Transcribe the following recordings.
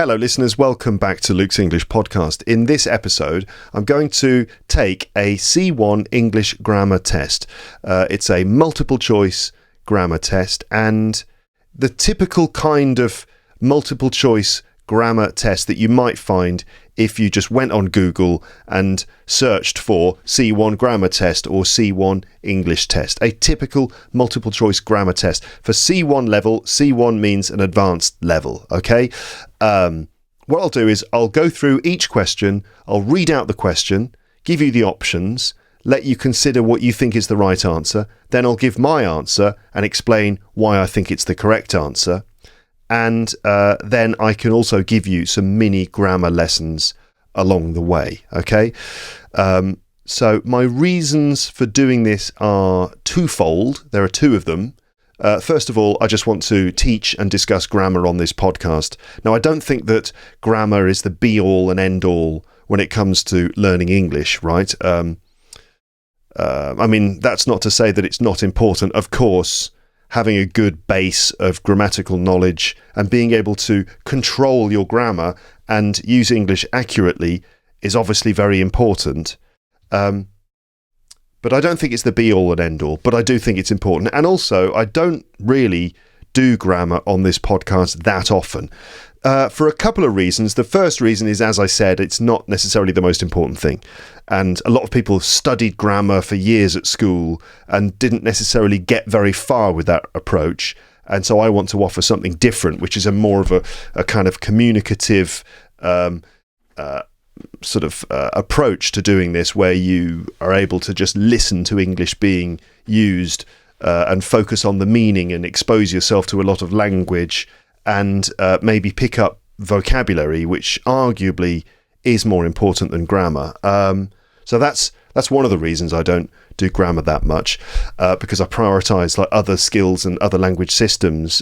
Hello listeners, welcome back to Luke's English Podcast. In this episode, I'm going to take a C1 English grammar test. It's a multiple choice grammar test, and the typical kind of multiple choice grammar test that you might find if you just went on Google and searched for C1 grammar test or C1 English test. A typical multiple choice grammar test. For C1 level, C1 means an advanced level, okay? What I'll do is I'll go through each question, I'll read out the question, give you the options, let you consider what you think is the right answer, then I'll give my answer and explain why I think it's the correct answer. And then I can also give you some mini grammar lessons along the way, okay? So my reasons for doing this are twofold. There are two of them. First of all, I just want to teach and discuss grammar on this podcast. Now, I don't think that grammar is the be-all and end-all when it comes to learning English, right? I mean, that's not to say that it's not important. Of course, having a good base of grammatical knowledge and being able to control your grammar and use English accurately is obviously very important. But I don't think it's the be-all and end-all, but I do think it's important. And also, I don't really do grammar on this podcast that often. For a couple of reasons. The first reason is, as I said, it's not necessarily the most important thing. And a lot of people studied grammar for years at school and didn't necessarily get very far with that approach. And so I want to offer something different, which is a more of a kind of communicative approach to doing this, where you are able to just listen to English being used and focus on the meaning and expose yourself to a lot of language and maybe pick up vocabulary, which arguably is more important than grammar. So that's one of the reasons I don't do grammar that much, because I prioritise like other skills and other language systems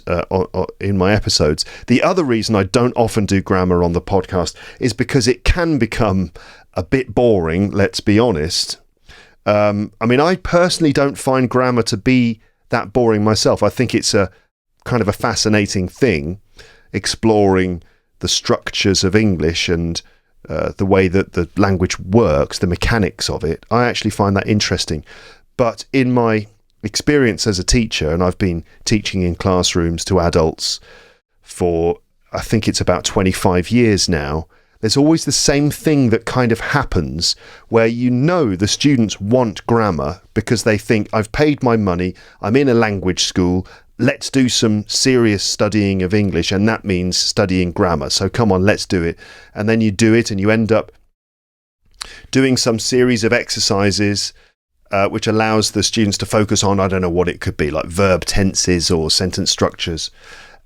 in my episodes. The other reason I don't often do grammar on the podcast is because it can become a bit boring, let's be honest. I mean, I personally don't find grammar to be that boring myself. I think it's a kind of a fascinating thing, exploring the structures of English and the way that the language works, the mechanics of it. I actually find that interesting. But in my experience as a teacher, and I've been teaching in classrooms to adults for, I think it's about 25 years now, there's always the same thing that kind of happens where you know the students want grammar because they think, I've paid my money, I'm in a language school, let's do some serious studying of English, and that means studying grammar. So come on, let's do it. And then you do it and you end up doing some series of exercises which allows the students to focus on, I don't know what it could be, like verb tenses or sentence structures.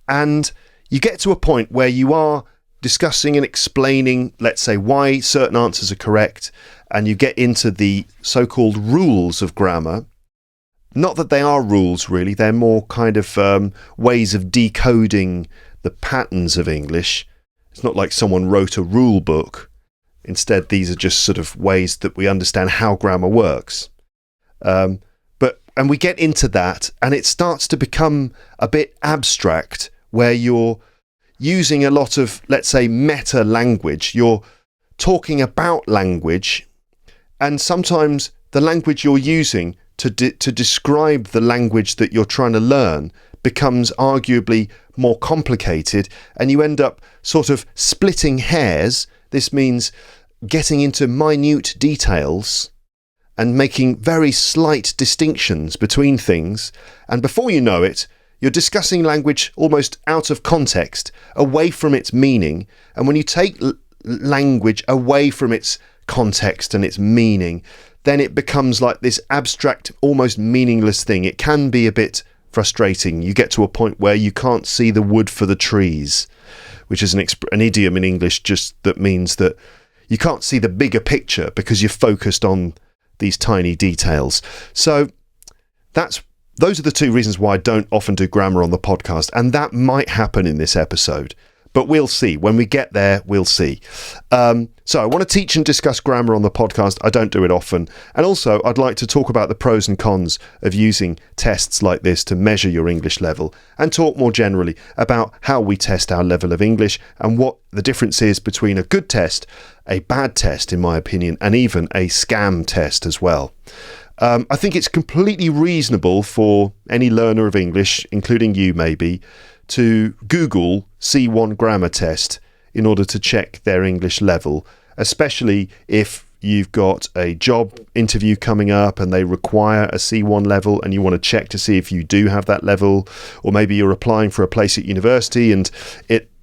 And you get to a point where you are discussing and explaining, let's say, why certain answers are correct, and you get into the so-called rules of grammar. Not that they are rules, really. They're more kind of ways of decoding the patterns of English. It's not like someone wrote a rule book. Instead, these are just sort of ways that we understand how grammar works. And we get into that, and it starts to become a bit abstract, where you're using a lot of, let's say, meta language. You're talking about language, and sometimes the language you're using to describe the language that you're trying to learn becomes arguably more complicated, and you end up sort of splitting hairs. This means getting into minute details and making very slight distinctions between things, and before you know it, you're discussing language almost out of context, away from its meaning. And when you take language away from its context and its meaning, then it becomes like this abstract, almost meaningless thing. It can be a bit frustrating. You get to a point where you can't see the wood for the trees, which is an idiom in English just that means that you can't see the bigger picture because you're focused on these tiny details. So those are the two reasons why I don't often do grammar on the podcast, and that might happen in this episode. But we'll see. When we get there, we'll see. So I want to teach and discuss grammar on the podcast. I don't do it often. And also, I'd like to talk about the pros and cons of using tests like this to measure your English level, and talk more generally about how we test our level of English and what the difference is between a good test, a bad test, in my opinion, and even a scam test as well. I think it's completely reasonable for any learner of English, including you maybe, to Google C1 grammar test in order to check their English level, especially if you've got a job interview coming up and they require a C1 level and you want to check to see if you do have that level, or maybe you're applying for a place at university and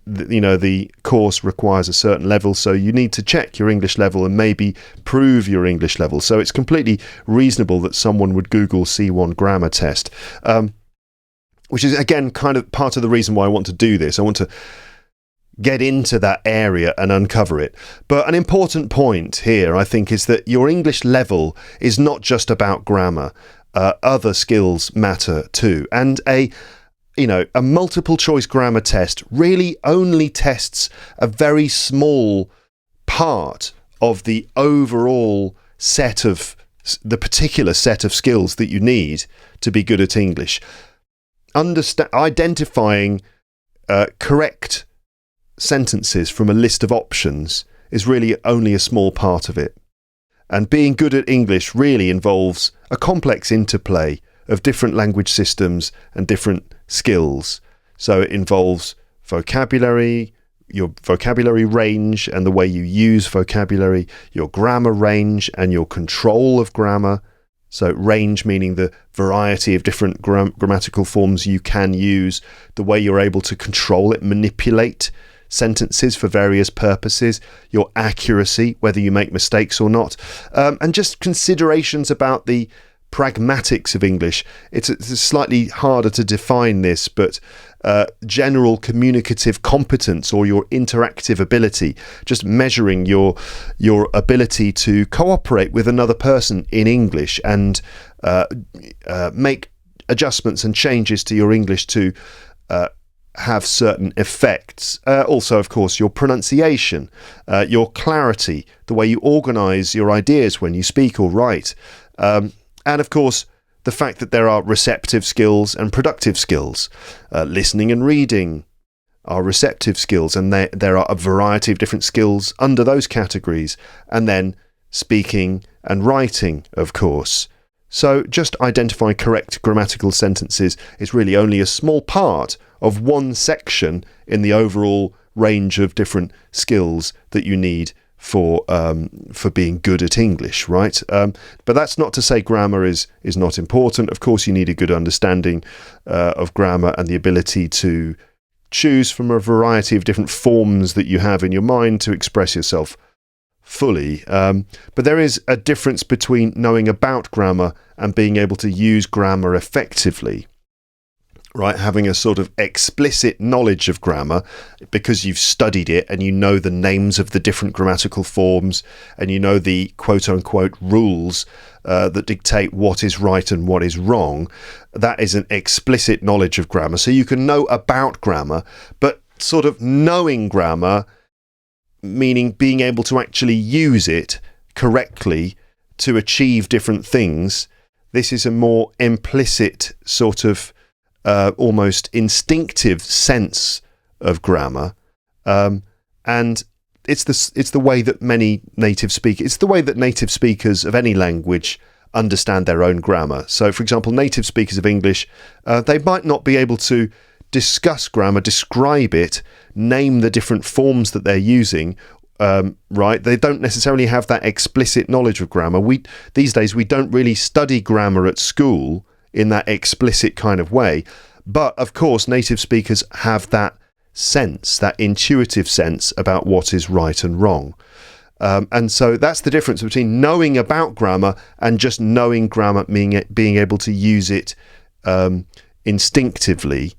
the course requires a certain level, so you need to check your English level and maybe prove your English level. So it's completely reasonable that someone would Google C1 grammar test, which is, again, kind of part of the reason why I want to do this. I want to get into that area and uncover it. But an important point here, I think, is that your English level is not just about grammar. Other skills matter too. And a multiple choice grammar test really only tests a very small part of the overall the particular set of skills that you need to be good at English. Identifying correct sentences from a list of options is really only a small part of it. And being good at English really involves a complex interplay of different language systems and different skills. So it involves vocabulary, your vocabulary range and the way you use vocabulary, your grammar range and your control of grammar. So range meaning the variety of different grammatical forms you can use, the way you're able to control it, manipulate sentences for various purposes, your accuracy, whether you make mistakes or not, and just considerations about the pragmatics of English. It's slightly harder to define this, but general communicative competence or your interactive ability, just measuring your ability to cooperate with another person in English and make adjustments and changes to your English to have certain effects. Also, of course, your pronunciation, your clarity, the way you organise your ideas when you speak or write. And of course, the fact that there are receptive skills and productive skills. Listening and reading are receptive skills, and there are a variety of different skills under those categories. And then speaking and writing, of course. So just identifying correct grammatical sentences is really only a small part of one section in the overall range of different skills that you need for being good at English, right? But that's not to say grammar is not important. Of course, you need a good understanding of grammar and the ability to choose from a variety of different forms that you have in your mind to express yourself fully. But there is a difference between knowing about grammar and being able to use grammar effectively. Right, having a sort of explicit knowledge of grammar because you've studied it and you know the names of the different grammatical forms and you know the quote-unquote rules that dictate what is right and what is wrong. That is an explicit knowledge of grammar. So you can know about grammar, but sort of knowing grammar, meaning being able to actually use it correctly to achieve different things. This is a more implicit sort of almost instinctive sense of grammar, and it's the way that it's the way that native speakers of any language understand their own grammar. So, for example, native speakers of English, they might not be able to discuss grammar, describe it, name the different forms that they're using. Right? They don't necessarily have that explicit knowledge of grammar. These days we don't really study grammar at school in that explicit kind of way. But of course, native speakers have that sense, that intuitive sense about what is right and wrong. And so that's the difference between knowing about grammar and just knowing grammar, being able to use it instinctively,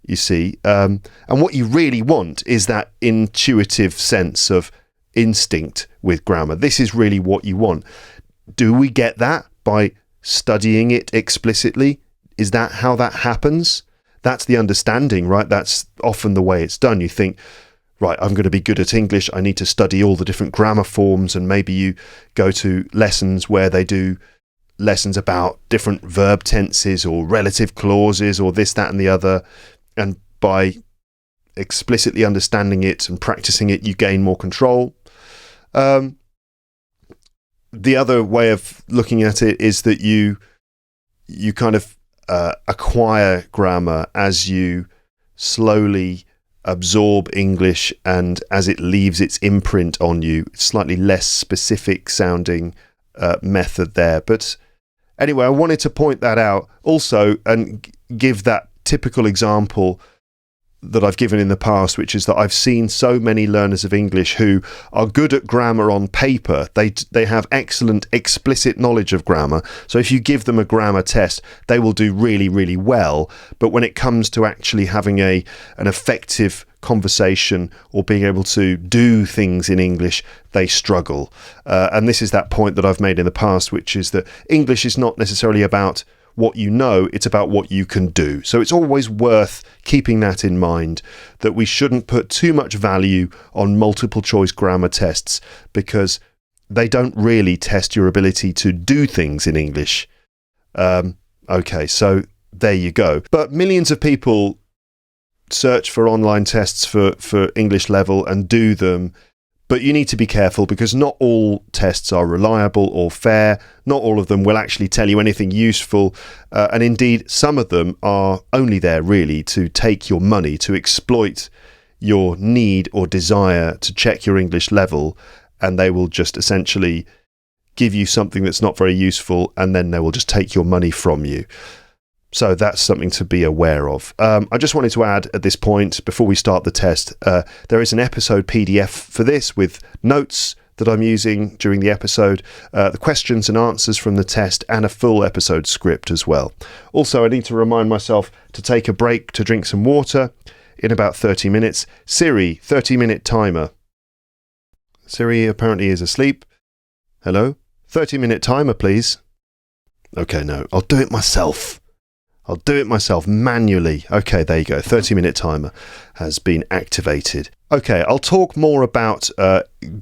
you see. And what you really want is that intuitive sense of instinct with grammar. This is really what you want. Do we get that by studying it explicitly? Is that how that happens? That's the understanding, right? That's often the way it's done. You think, right, I'm going to be good at English, I need to study all the different grammar forms, and maybe you go to lessons where they do lessons about different verb tenses or relative clauses or this, that and the other, and by explicitly understanding it and practicing it, you gain more control. The other way of looking at it is that you kind of acquire grammar as you slowly absorb English, and as it leaves its imprint on you. Slightly less specific sounding method there. But anyway, I wanted to point that out also and give that typical example that I've given in the past, which is that I've seen so many learners of English who are good at grammar on paper. They have excellent explicit knowledge of grammar. So if you give them a grammar test, they will do really, really well. But when it comes to actually having an effective conversation or being able to do things in English, they struggle. And this is that point that I've made in the past, which is that English is not necessarily about what you know, it's about what you can do. So it's always worth keeping that in mind, that we shouldn't put too much value on multiple choice grammar tests, because they don't really test your ability to do things in English. Okay, so there you go. But millions of people search for online tests for English level and do them. But you need to be careful, because not all tests are reliable or fair. Not all of them will actually tell you anything useful. And indeed, some of them are only there really to take your money, to exploit your need or desire to check your English level. And they will just essentially give you something that's not very useful, and then they will just take your money from you. So that's something to be aware of. I just wanted to add at this point, before we start the test, there is an episode PDF for this with notes that I'm using during the episode, the questions and answers from the test, and a full episode script as well. Also, I need to remind myself to take a break to drink some water in about 30 minutes. Siri, 30-minute timer. Siri apparently is asleep. Hello? 30-minute timer, please. Okay, no, I'll do it myself. I'll do it myself manually. Okay, there you go. 30-minute timer has been activated. Okay, I'll talk more about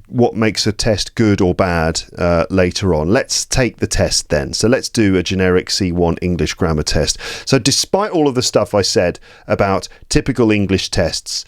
what makes a test good or bad later on. Let's take the test then. So let's do a generic C1 English grammar test. So despite all of the stuff I said about typical English tests,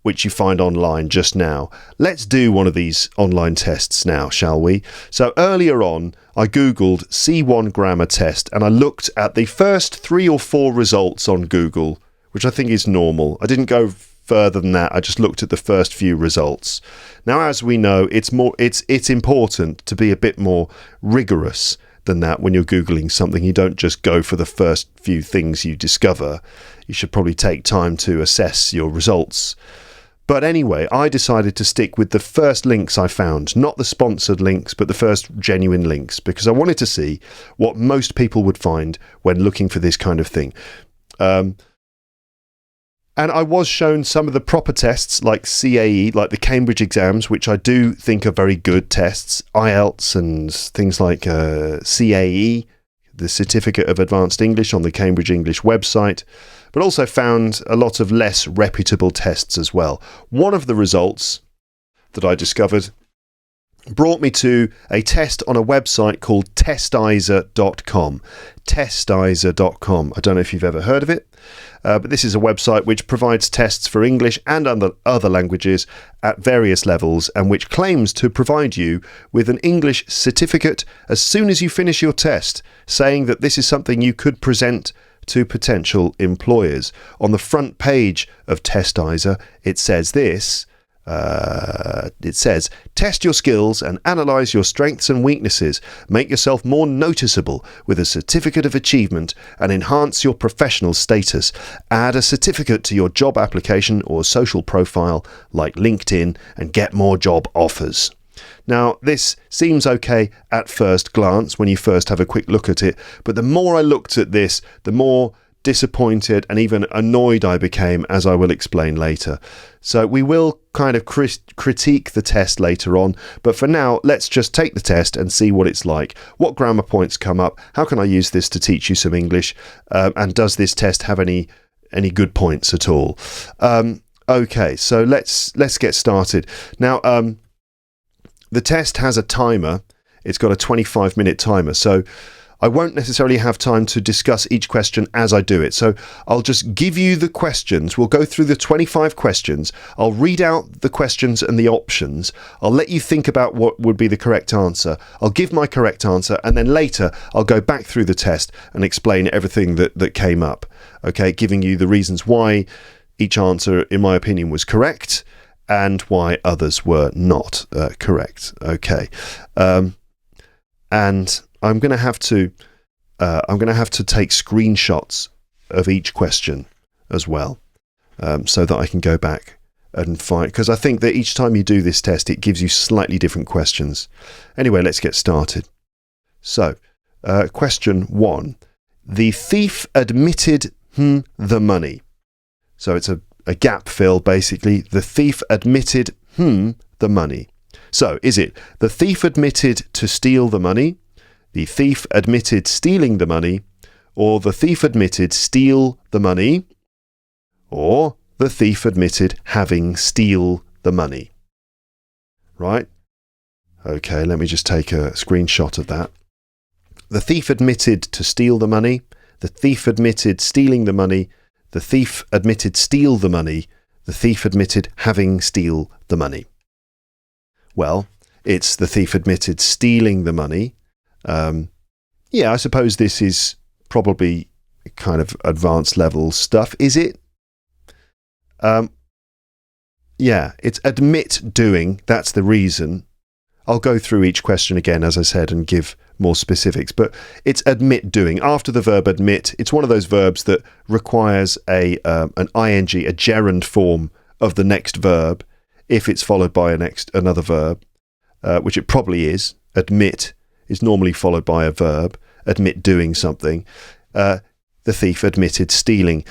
which you find online just now, let's do one of these online tests now, shall we? So earlier on, I googled C1 grammar test, and I looked at the first 3 or 4 results on Google, which I think is normal. I didn't go further than that. I just looked at the first few results. Now, as we know, it's important to be a bit more rigorous than that when you're Googling something. You don't just go for the first few things you discover. You should probably take time to assess your results. But anyway, I decided to stick with the first links I found, not the sponsored links, but the first genuine links, because I wanted to see what most people would find when looking for this kind of thing. And I was shown some of the proper tests, like CAE, like the Cambridge exams, which I do think are very good tests, IELTS and things like CAE, the Certificate of Advanced English on the Cambridge English website, but also found a lot of less reputable tests as well. One of the results that I discovered brought me to a test on a website called testizer.com. Testizer.com. I don't know if you've ever heard of it, but this is a website which provides tests for English and other languages at various levels, and which claims to provide you with an English certificate as soon as you finish your test, saying that this is something you could present to potential employers. On the front page of Testizer, it says this. It says, test your skills and analyse your strengths and weaknesses. Make yourself more noticeable with a certificate of achievement and enhance your professional status. Add a certificate to your job application or social profile like LinkedIn and get more job offers. Now, this seems okay at first glance when you first have a quick look at it, but the more I looked at this, the more disappointed and even annoyed I became, as I will explain later. So we will kind of critique the test later on, but for now, let's just take the test and see what it's like. What grammar points come up? How can I use this to teach you some English? And does this test have any good points at all? Okay, so let's get started. Now, the test has a timer. It's got a 25-minute timer, so I won't necessarily have time to discuss each question as I do it. So I'll just give you the questions. We'll go through the 25 questions. I'll read out the questions and the options. I'll let you think about what would be the correct answer. I'll give my correct answer, and then later I'll go back through the test and explain everything that came up. Okay, giving you the reasons why each answer, in my opinion, was correct and why others were not correct. Okay, and I'm going to have to take screenshots of each question as well, so that I can go back and find, because I think that each time you do this test, it gives you slightly different questions. Anyway, let's get started. So, question 1: the thief admitted the money. So it's a gap fill, basically. The thief admitted the money. So is it the thief admitted to steal the money, the thief admitted stealing the money, or the thief admitted steal the money, or the thief admitted having steal the money? Right? Okay, let me just take a screenshot of that. The thief admitted to steal the money, the thief admitted stealing the money, the thief admitted steal the money, the thief admitted having steal the money. Well, it's the thief admitted stealing the money. Yeah, I suppose this is probably kind of advanced level stuff, is it? Yeah, it's admit doing, that's the reason. I'll go through each question again, as I said, and give more specifics, but it's admit doing. After the verb admit, it's one of those verbs that requires an ing, a gerund form of the next verb, if it's followed by another verb, which it probably is. Admit is normally followed by a verb. Admit doing something. The thief admitted stealing.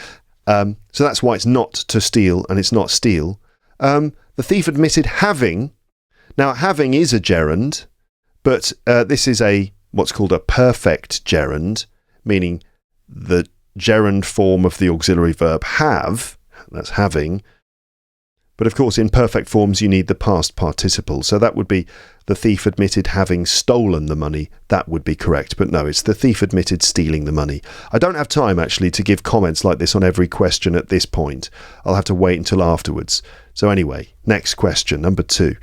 So that's why it's not to steal, and it's not steal. The thief admitted having. Now, having is a gerund, but this is what's called a perfect gerund, meaning the gerund form of the auxiliary verb have, that's having. But of course, in perfect forms, you need the past participle. So that would be the thief admitted having stolen the money. That would be correct. But no, it's the thief admitted stealing the money. I don't have time, actually, to give comments like this on every question at this point. I'll have to wait until afterwards. So anyway, next question, number 2.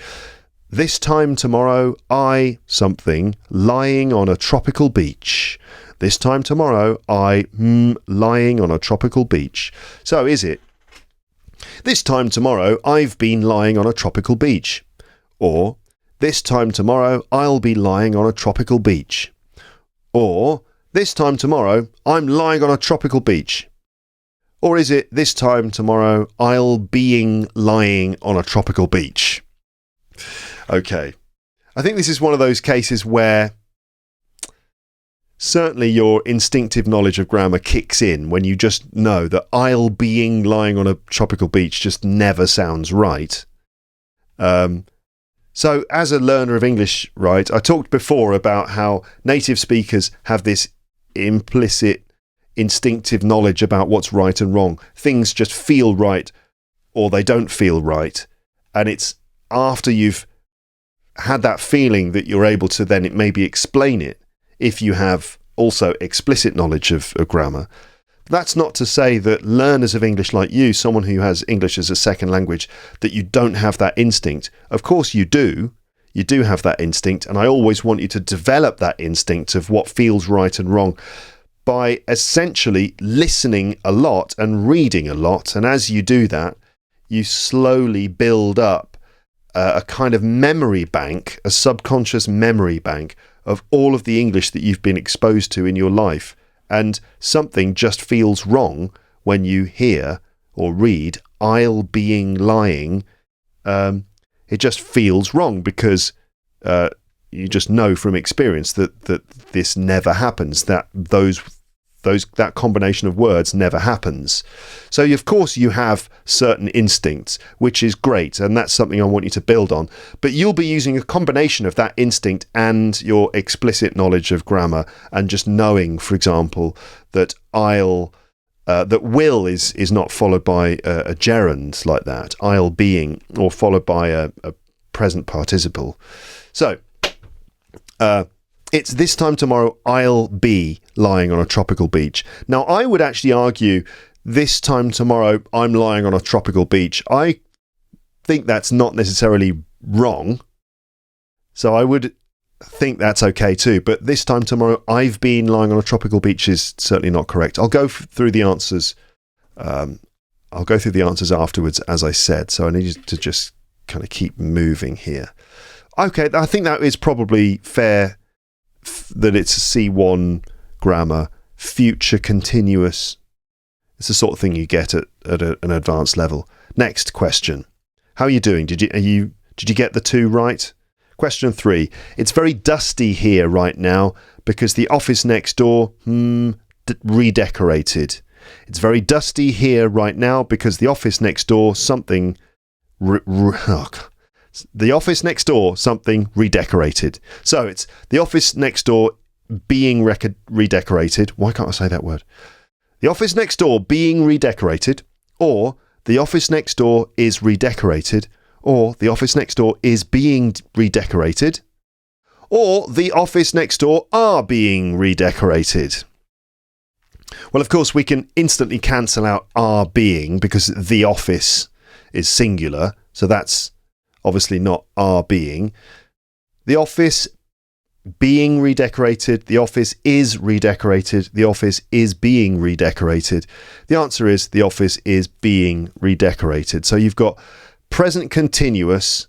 This time tomorrow, I something lying on a tropical beach. This time tomorrow, I lying on a tropical beach. So is it, this time tomorrow, I've been lying on a tropical beach? Or, this time tomorrow, I'll be lying on a tropical beach? Or, this time tomorrow, I'm lying on a tropical beach? Or is it, this time tomorrow, I'll being lying on a tropical beach? Okay, I think this is one of those cases where certainly your instinctive knowledge of grammar kicks in when you just know that I'll being lying on a tropical beach just never sounds right. So as a learner of English, right, I talked before about how native speakers have this implicit instinctive knowledge about what's right and wrong. Things just feel right or they don't feel right. And it's after you've had that feeling that you're able to then maybe explain it if you have also explicit knowledge of grammar. That's not to say that learners of English like you, someone who has English as a second language, that you don't have that instinct. Of course you do. You do have that instinct, and I always want you to develop that instinct of what feels right and wrong by essentially listening a lot and reading a lot. And as you do that, you slowly build up a kind of memory bank, a subconscious memory bank of all of the English that you've been exposed to in your life. And something just feels wrong when you hear or read I'll being lying. It just feels wrong because you just know from experience that this never happens, that that combination of words never happens. So of course you have certain instincts, which is great, and that's something I want you to build on. But you'll be using a combination of that instinct and your explicit knowledge of grammar, and just knowing, for example, that I'll that will is not followed by a gerund like that, I'll being, or followed by a present participle. So, it's this time tomorrow I'll be lying on a tropical beach. Now, I would actually argue this time tomorrow I'm lying on a tropical beach. I think that's not necessarily wrong. So I would think that's okay too. But this time tomorrow I've been lying on a tropical beach is certainly not correct. I'll go through the answers. I'll go through the answers afterwards, as I said. So I need you to just kind of keep moving here. Okay, I think that is probably fair that it's a C1 grammar, future continuous. It's the sort of thing you get at an advanced level. Next question. How are you doing? Did you get the 2 right? Question 3. It's very dusty here right now because the office next door redecorated. It's very dusty here right now because the office next door something the office next door something redecorated. So it's the office next door being redecorated. Why can't I say that word? The office next door being redecorated, or the office next door is redecorated, or the office next door is being redecorated, or the office next door are being redecorated. Well, of course, we can instantly cancel out are being because the office is singular, so that's obviously not are being. The office being redecorated, the office is redecorated, the office is being redecorated. The answer is the office is being redecorated. So you've got present continuous,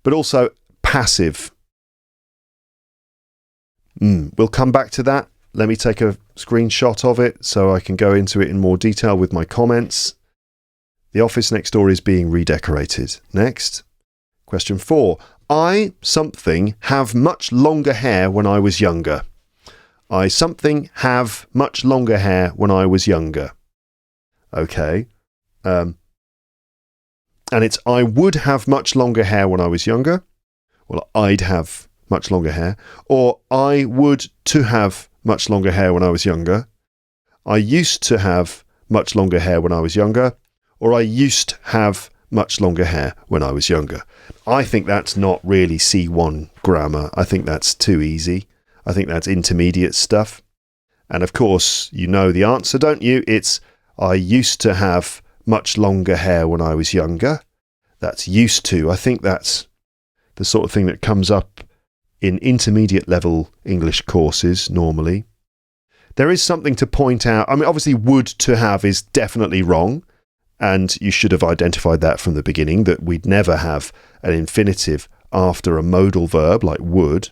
but also passive. We'll come back to that. Let me take a screenshot of it so I can go into it in more detail with my comments. The office next door is being redecorated. Next. Question 4. I, something, have much longer hair when I was younger. I, something, have much longer hair when I was younger. Okay. And it's I would have much longer hair when I was younger. Well, I'd have much longer hair. Or I would to have much longer hair when I was younger. I used to have much longer hair when I was younger. Or I used to have much longer hair when I was younger. I think that's not really C1 grammar. I think that's too easy. I think that's intermediate stuff. And of course, you know the answer, don't you? It's I used to have much longer hair when I was younger. That's used to. I think that's the sort of thing that comes up in intermediate level English courses normally. There is something to point out. I mean, obviously, would to have is definitely wrong. And you should have identified that from the beginning, that we'd never have an infinitive after a modal verb like would.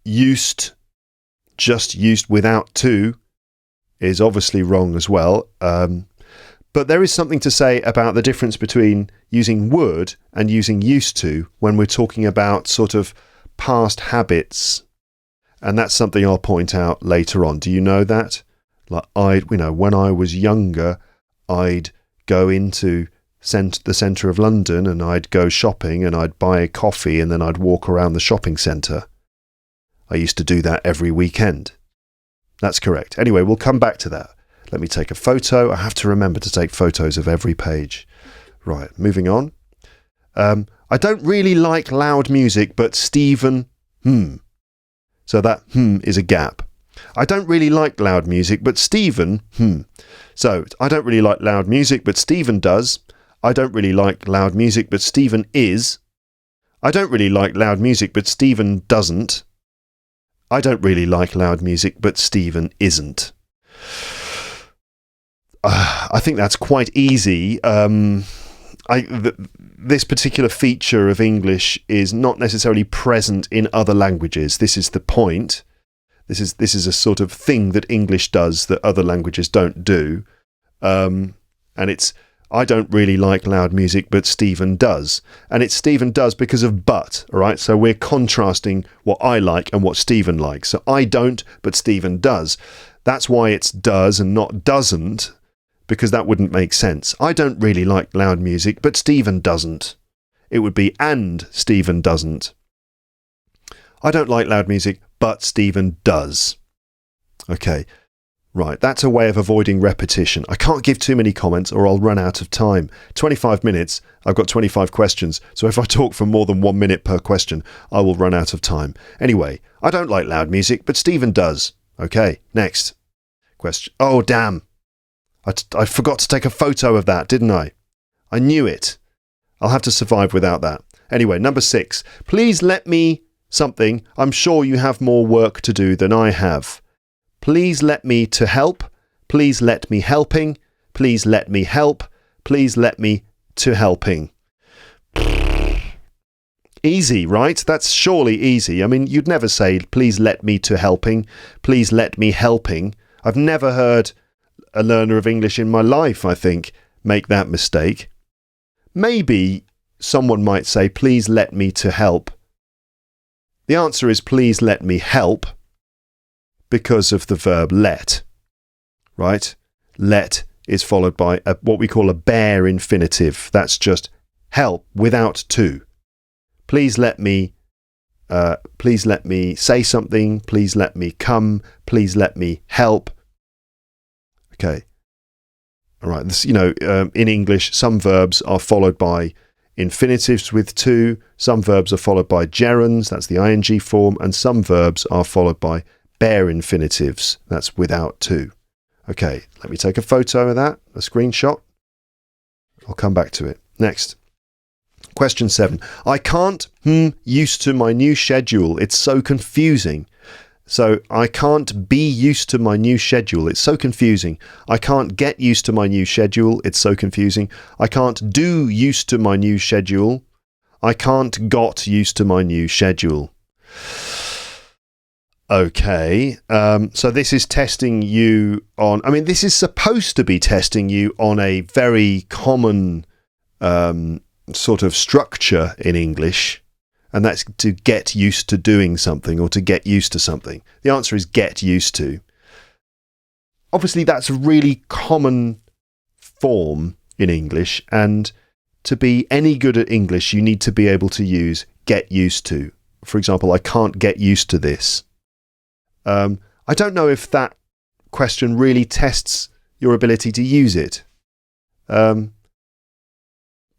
Used, just used without to, is obviously wrong as well. But there is something to say about the difference between using would and using used to when we're talking about sort of past habits. And that's something I'll point out later on. Do you know that? Like when I was younger, I'd go into the centre of London and I'd go shopping and I'd buy a coffee and then I'd walk around the shopping centre. I used to do that every weekend. That's correct. Anyway, we'll come back to that. Let me take a photo. I have to remember to take photos of every page. Right, moving on. I don't really like loud music, but Stephen, So that is a gap. I don't really like loud music, but Stephen, So, I don't really like loud music, but Stephen does. I don't really like loud music, but Stephen is. I don't really like loud music, but Stephen doesn't. I don't really like loud music, but Stephen isn't. I think that's quite easy. This particular feature of English is not necessarily present in other languages. This is the point. This is a sort of thing that English does that other languages don't do. And it's, I don't really like loud music, but Stephen does. And it's Stephen does because of but, all right? So we're contrasting what I like and what Stephen likes. So I don't, but Stephen does. That's why it's does and not doesn't, because that wouldn't make sense. I don't really like loud music, but Stephen doesn't. It would be and Stephen doesn't. I don't like loud music, but Stephen does. Okay. Right, that's a way of avoiding repetition. I can't give too many comments or I'll run out of time. 25 minutes, I've got 25 questions, so if I talk for more than 1 minute per question, I will run out of time. Anyway, I don't like loud music, but Stephen does. Okay, next question. Oh, damn. I forgot to take a photo of that, didn't I? I knew it. I'll have to survive without that. Anyway, number 6. Please let me something. I'm sure you have more work to do than I have. Please let me to help. Please let me helping. Please let me help. Please let me to helping. Easy, right? That's surely easy. I mean, you'd never say, please let me to helping. Please let me helping. I've never heard a learner of English in my life, I think, make that mistake. Maybe someone might say, please let me to help. The answer is, please let me help. Because of the verb let, right? Let is followed by what we call a bare infinitive. That's just help without to. Please let me say something. Please let me come. Please let me help. Okay. All right. This, in English, some verbs are followed by infinitives with to. Some verbs are followed by gerunds. That's the ing form. And some verbs are followed by bare infinitives, that's without to. Okay, let me take a photo of that, a screenshot. I'll come back to it. Next. Question 7. I can't used to my new schedule. It's so confusing. So I can't be used to my new schedule. It's so confusing. I can't get used to my new schedule. It's so confusing. I can't do used to my new schedule. I can't got used to my new schedule. Okay, so this is testing you on, this is supposed to be testing you on a very common sort of structure in English, and that's to get used to doing something or to get used to something. The answer is get used to. Obviously, that's a really common form in English, and to be any good at English, you need to be able to use get used to. For example, I can't get used to this. I don't know if that question really tests your ability to use it.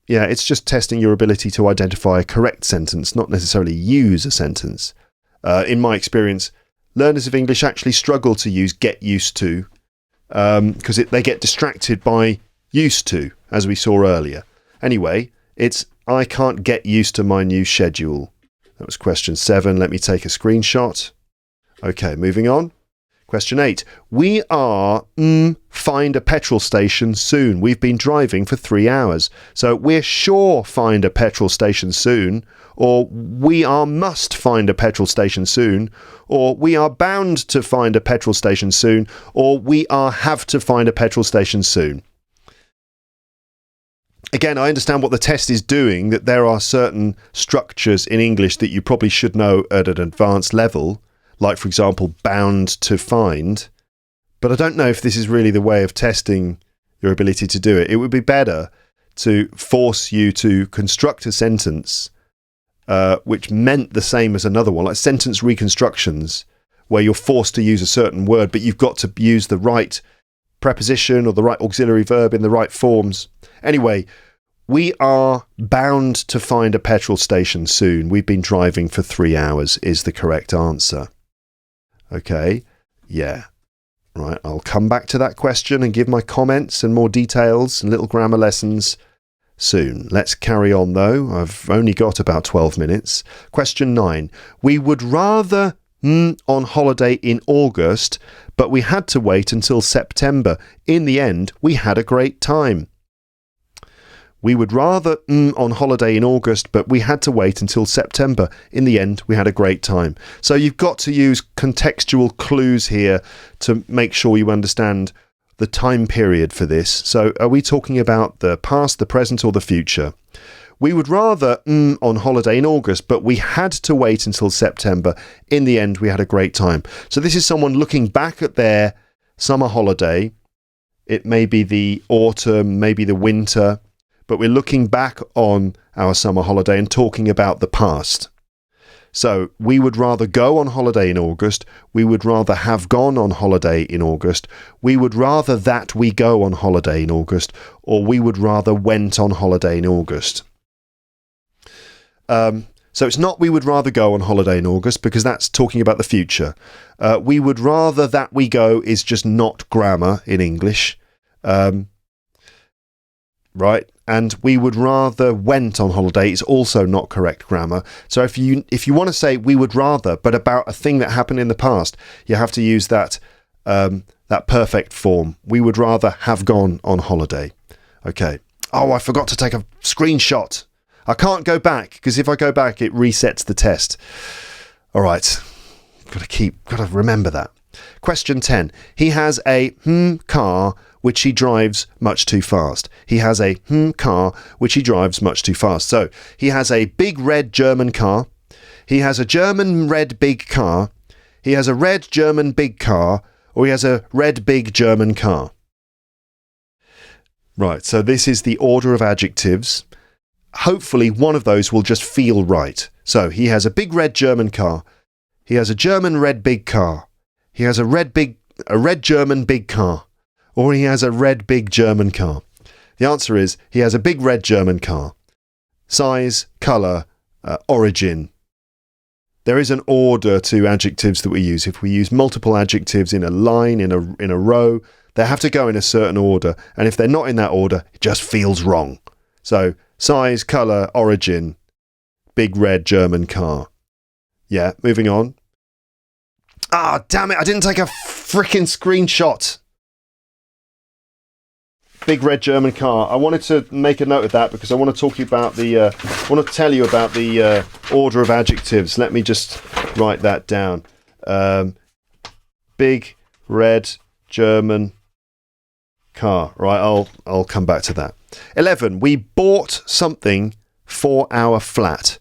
It's just testing your ability to identify a correct sentence, not necessarily use a sentence. In my experience, learners of English actually struggle to use get used to because they get distracted by used to, as we saw earlier. Anyway, it's I can't get used to my new schedule. That was question 7. Let me take a screenshot. Okay, moving on. Question 8. We are find a petrol station soon. We've been driving for 3 hours. So we're sure find a petrol station soon. Or we are must find a petrol station soon. Or we are bound to find a petrol station soon. Or we are have to find a petrol station soon. Again, I understand what the test is doing, that there are certain structures in English that you probably should know at an advanced level. Like, for example, bound to find. But I don't know if this is really the way of testing your ability to do it. It would be better to force you to construct a sentence which meant the same as another one, like sentence reconstructions, where you're forced to use a certain word, but you've got to use the right preposition or the right auxiliary verb in the right forms. Anyway, we are bound to find a petrol station soon. We've been driving for 3 hours is the correct answer. Okay, yeah. Right, I'll come back to that question and give my comments and more details and little grammar lessons soon. Let's carry on though. I've only got about 12 minutes. Question 9. We would rather on holiday in August, but we had to wait until September. In the end, we had a great time. We would rather on holiday in August, but we had to wait until September. In the end, we had a great time. So you've got to use contextual clues here to make sure you understand the time period for this. So are we talking about the past, the present, or the future? We would rather on holiday in August, but we had to wait until September. In the end, we had a great time. So this is someone looking back at their summer holiday. It may be the autumn, maybe the winter. But we're looking back on our summer holiday and talking about the past. So we would rather go on holiday in August. We would rather have gone on holiday in August. We would rather that we go on holiday in August. Or we would rather went on holiday in August. So it's not we would rather go on holiday in August because that's talking about the future. We would rather that we go is just not grammar in English. Right? And we would rather went on holiday is also not correct grammar. So if you want to say we would rather, but about a thing that happened in the past, you have to use that perfect form. We would rather have gone on holiday. Okay. Oh, I forgot to take a screenshot. I can't go back because if I go back, it resets the test. All right. Got to remember that. Question 10. He has a car which he drives much too fast. He has a car which he drives much too fast. So he has a big red German car. He has a German red big car. He has a red German big car. Or he has a red big German car. Right, so this is the order of adjectives. Hopefully one of those will just feel right. So he has a big red German car. He has a German red big car. He has a red German big car. Or he has a red big German car. The answer is he has a big red German car. Size, colour, origin. There is an order to adjectives that we use. If we use multiple adjectives in a line, in a row, they have to go in a certain order. And if they're not in that order, it just feels wrong. So size, colour, origin, big red German car. Yeah, moving on. Ah, damn it, I didn't take a freaking screenshot. Big red German car. I wanted to make a note of that because I want to talk about I want to tell you about the order of adjectives. Let me just write that down. Big red German car. Right, I'll come back to that. 11. We bought something for our flat.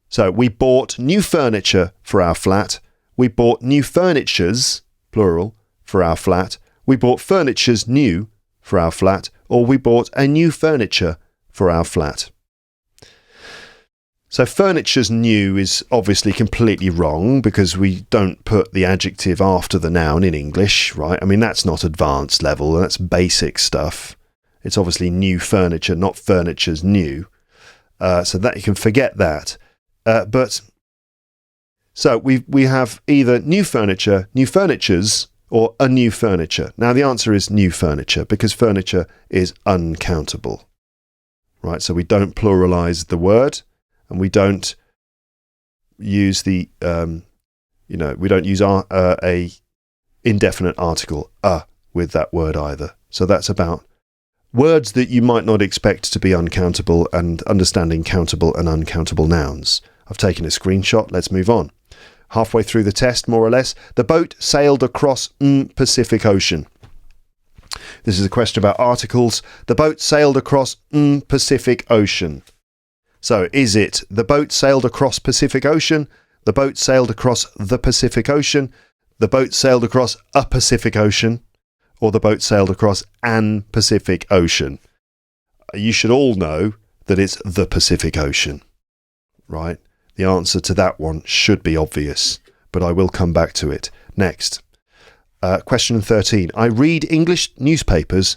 So we bought new furniture for our flat. We bought new furnitures, plural, for our flat. We bought furnitures new for our flat, or we bought a new furniture for our flat. So furniture's new is obviously completely wrong because we don't put the adjective after the noun in English, right? I mean, that's not advanced level, that's basic stuff. It's obviously new furniture, not furniture's new. So that you can forget that. So we have either new furniture, new furnitures, or a new furniture. Now the answer is new furniture because furniture is uncountable. Right, so we don't pluralize the word and we don't use we don't use a indefinite article with that word either. So that's about words that you might not expect to be uncountable and understanding countable and uncountable nouns. I've taken a screenshot. Let's move on. Halfway through the test, more or less, the boat sailed across Pacific Ocean. This is a question about articles. The boat sailed across Pacific Ocean. So is it the boat sailed across Pacific Ocean? The boat sailed across the Pacific Ocean? The boat sailed across a Pacific Ocean? Or the boat sailed across an Pacific Ocean? You should all know that it's the Pacific Ocean, right? The answer to that one should be obvious, but I will come back to it. Next. Question 13. I read English newspapers.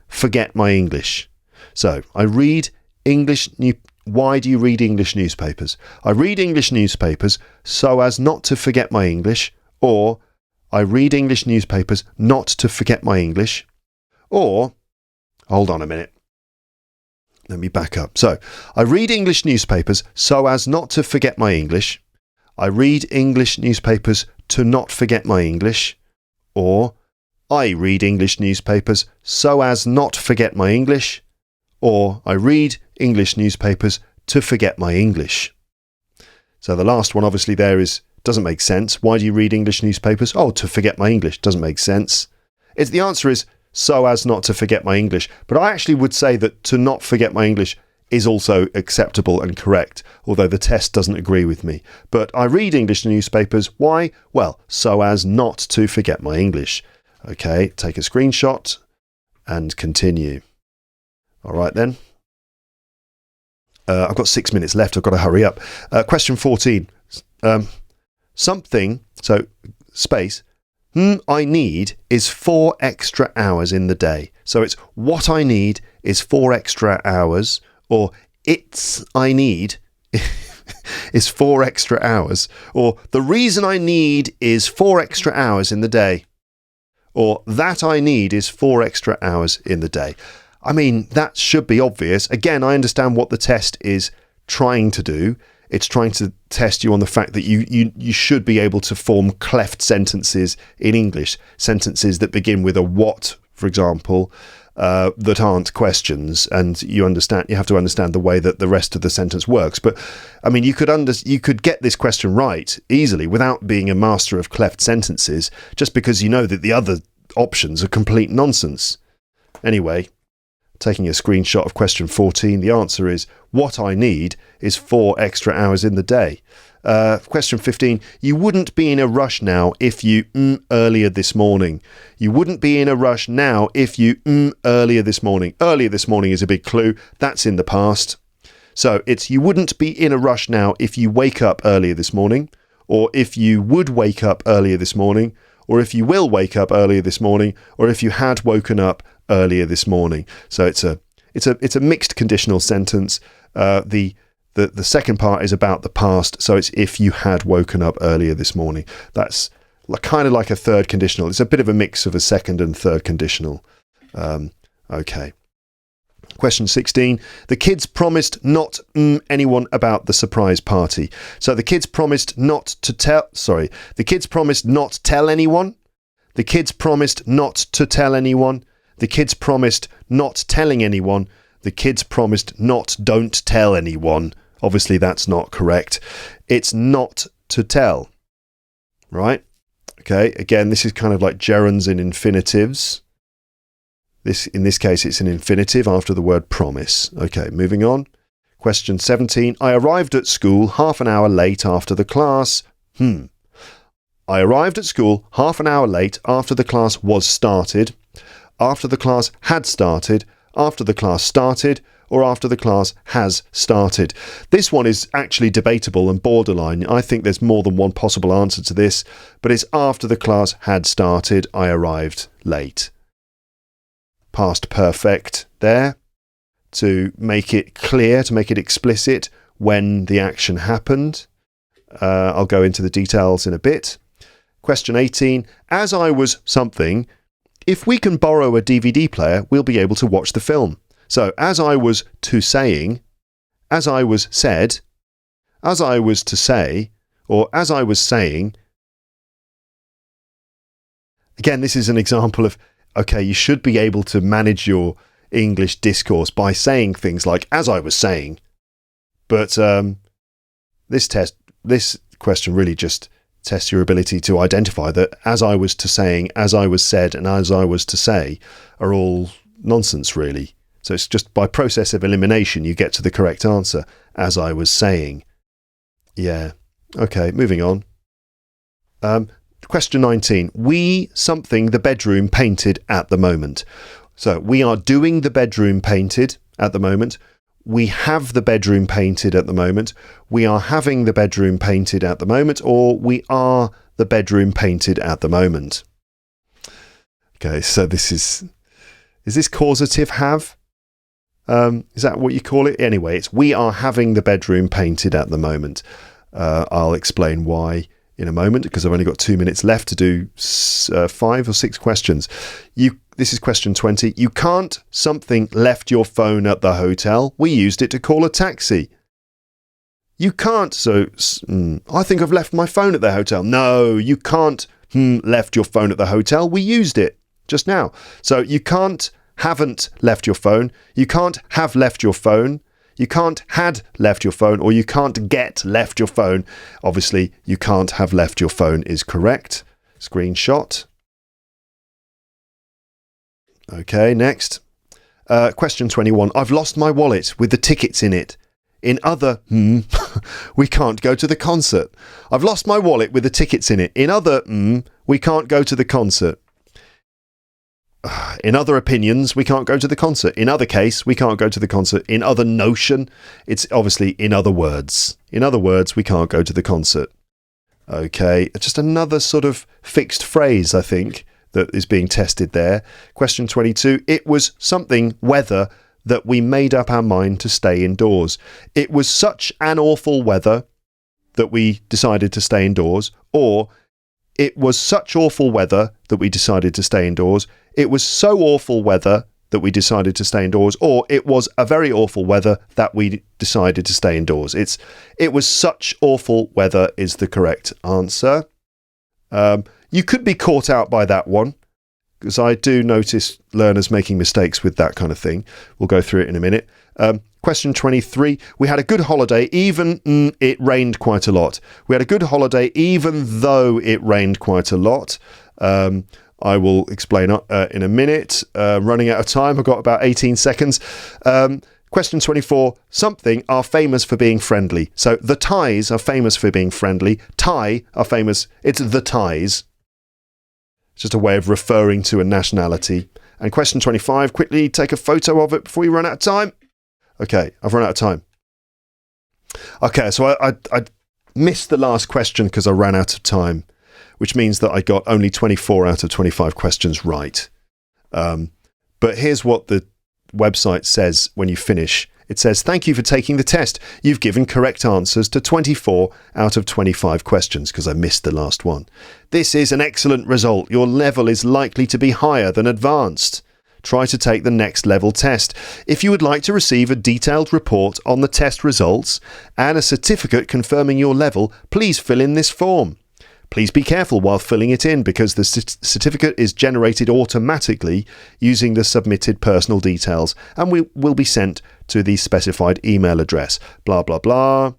Forget my English. So, I read English... Why do you read English newspapers? I read English newspapers so as not to forget my English, or I read English newspapers not to forget my English, or... Hold on a minute. Let me back up. So, I read English newspapers so as not to forget my English. I read English newspapers to not forget my English. Or, I read English newspapers so as not forget my English. Or, I read English newspapers to forget my English. So the last one obviously there doesn't make sense. Why do you read English newspapers? Oh, to forget my English. Doesn't make sense. The answer is so as not to forget my English. But I actually would say that to not forget my English is also acceptable and correct, although the test doesn't agree with me. But I read English newspapers. Why? Well, so as not to forget my English. Okay, take a screenshot and continue. All right then. I've got 6 minutes left. I've got to hurry up. Question 14. Something, so space, I need is 4 extra hours in the day. So it's what I need is 4 extra hours, or it's I need is 4 extra hours, or the reason I need is 4 extra hours in the day, or that I need is 4 extra hours in the day. I mean, that should be obvious. Again, I understand what the test is trying to do. It's trying to test you on the fact that you should be able to form cleft sentences in English, sentences that begin with a what, for example, that aren't questions, and you have to understand the way that the rest of the sentence works. But I mean, you could get this question right easily without being a master of cleft sentences, just because you know that the other options are complete nonsense. Anyway, taking a screenshot of question 14, the answer is what I need is 4 extra hours in the day. Question 15, you wouldn't be in a rush now if you earlier this morning. You wouldn't be in a rush now if you earlier this morning. Earlier this morning is a big clue. That's in the past. So it's you wouldn't be in a rush now if you wake up earlier this morning, or if you would wake up earlier this morning, or if you will wake up earlier this morning, or if you had woken up earlier this morning. So it's a mixed conditional sentence. The second part is about the past, so it's if you had woken up earlier this morning. That's kind of like a third conditional. It's a bit of a mix of a second and third conditional. Okay. Question 16. The kids promised not anyone about the surprise party. So the kids promised not to tell. Sorry. The kids promised not tell anyone. The kids promised not to tell anyone. The kids promised not telling anyone. The kids promised not don't tell anyone. Obviously, that's not correct. It's not to tell. Right? Okay. Again, this is kind of like gerunds in infinitives. In this case, it's an infinitive after the word promise. Okay, moving on. Question 17. I arrived at school half an hour late after the class. I arrived at school half an hour late after the class was started, after the class had started, after the class started, or after the class has started. This one is actually debatable and borderline. I think there's more than one possible answer to this, but it's after the class had started, I arrived late. Past perfect there to make it clear, to make it explicit when the action happened. I'll go into the details in a bit. Question 18. As I was something, if we can borrow a DVD player, we'll be able to watch the film. So, as I was to saying, as I was said, as I was to say, or as I was saying. Again, this is an example of, okay, you should be able to manage your English discourse by saying things like, as I was saying. But this question really just tests your ability to identify that as I was to saying, as I was said, and as I was to say are all nonsense, really. So it's just by process of elimination you get to the correct answer, as I was saying. Yeah. Okay, moving on. Question 19. We something the bedroom painted at the moment. So we are doing the bedroom painted at the moment. We have the bedroom painted at the moment. We are having the bedroom painted at the moment, or we are the bedroom painted at the moment. Okay, so is this causative have? Is that what you call it? Anyway, it's we are having the bedroom painted at the moment. I'll explain why in a moment, because I've only got 2 minutes left to do 5 or 6 questions. This is question 20. You can't something left your phone at the hotel. We used it to call a taxi. You can't. So I think I've left my phone at the hotel. No, you can't left your phone at the hotel. We used it just now. So you can't haven't left your phone. You can't have left your phone. You can't had left your phone, or you can't get left your phone. Obviously, you can't have left your phone is correct. Screenshot. Okay, next. Question 21. I've lost my wallet with the tickets in it. In other, we can't go to the concert. I've lost my wallet with the tickets in it. In other, we can't go to the concert. in other opinions, we can't go to the concert. In other case, we can't go to the concert. In other notion, it's obviously in other words. In other words, we can't go to the concert. Okay, just another sort of fixed phrase, I think, that is being tested there. Question 22, it was something, weather, that we made up our mind to stay indoors. It was such an awful weather that we decided to stay indoors, or it was such awful weather that we decided to stay indoors. It was so awful weather that we decided to stay indoors, or it was a very awful weather that we decided to stay indoors. It was such awful weather is the correct answer. You could be caught out by that one, because I do notice learners making mistakes with that kind of thing. We'll go through it in a minute. Question 23. We had a good holiday, even it rained quite a lot. We had a good holiday, even though it rained quite a lot. I will explain in a minute. Running out of time. I've got about 18 seconds. Question 24. Something are famous for being friendly. So the Thais are famous for being friendly. Thai are famous. It's the Thais. It's just a way of referring to a nationality. And question 25. Quickly take a photo of it before you run out of time. Okay, I've run out of time. Okay, so I missed the last question because I ran out of time, which means that I got only 24 out of 25 questions right. But here's what the website says when you finish. It says, thank you for taking the test. You've given correct answers to 24 out of 25 questions, because I missed the last one. This is an excellent result. Your level is likely to be higher than advanced. Try to take the next level test. If you would like to receive a detailed report on the test results and a certificate confirming your level, please fill in this form. Please be careful while filling it in, because the certificate is generated automatically using the submitted personal details and will be sent to the specified email address. Blah, blah, blah.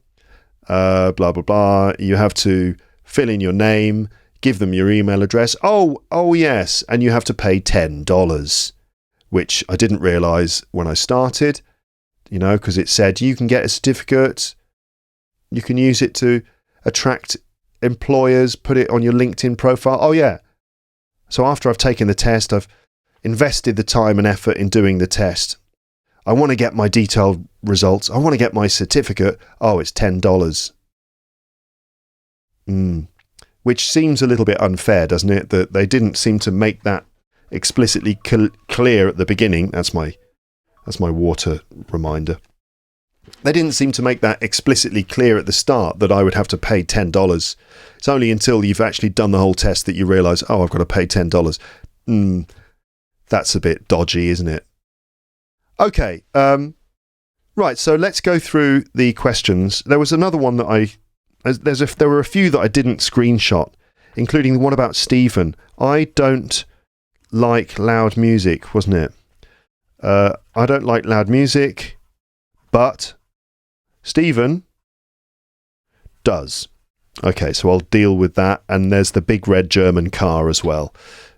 Blah, blah, blah. You have to fill in your name, give them your email address. Oh, yes. And you have to pay $10. Which I didn't realise when I started, because it said you can get a certificate, you can use it to attract employers, put it on your LinkedIn profile. Oh, yeah. So after I've taken the test, I've invested the time and effort in doing the test. I want to get my detailed results. I want to get my certificate. Oh, it's $10. Which seems a little bit unfair, doesn't it? That they didn't seem to make that explicitly clear at the beginning. That's my water reminder. They didn't seem to make that explicitly clear at the start that I would have to pay $10. It's only until you've actually done the whole test that you realise, oh, I've got to pay $10. That's a bit dodgy, isn't it? Okay, right, so let's go through the questions. There was another one that there were a few that I didn't screenshot, including the one about Stephen. I don't like loud music, wasn't it? I don't like loud music, but Stephen does. Okay, so I'll deal with that. And there's the big red German car as well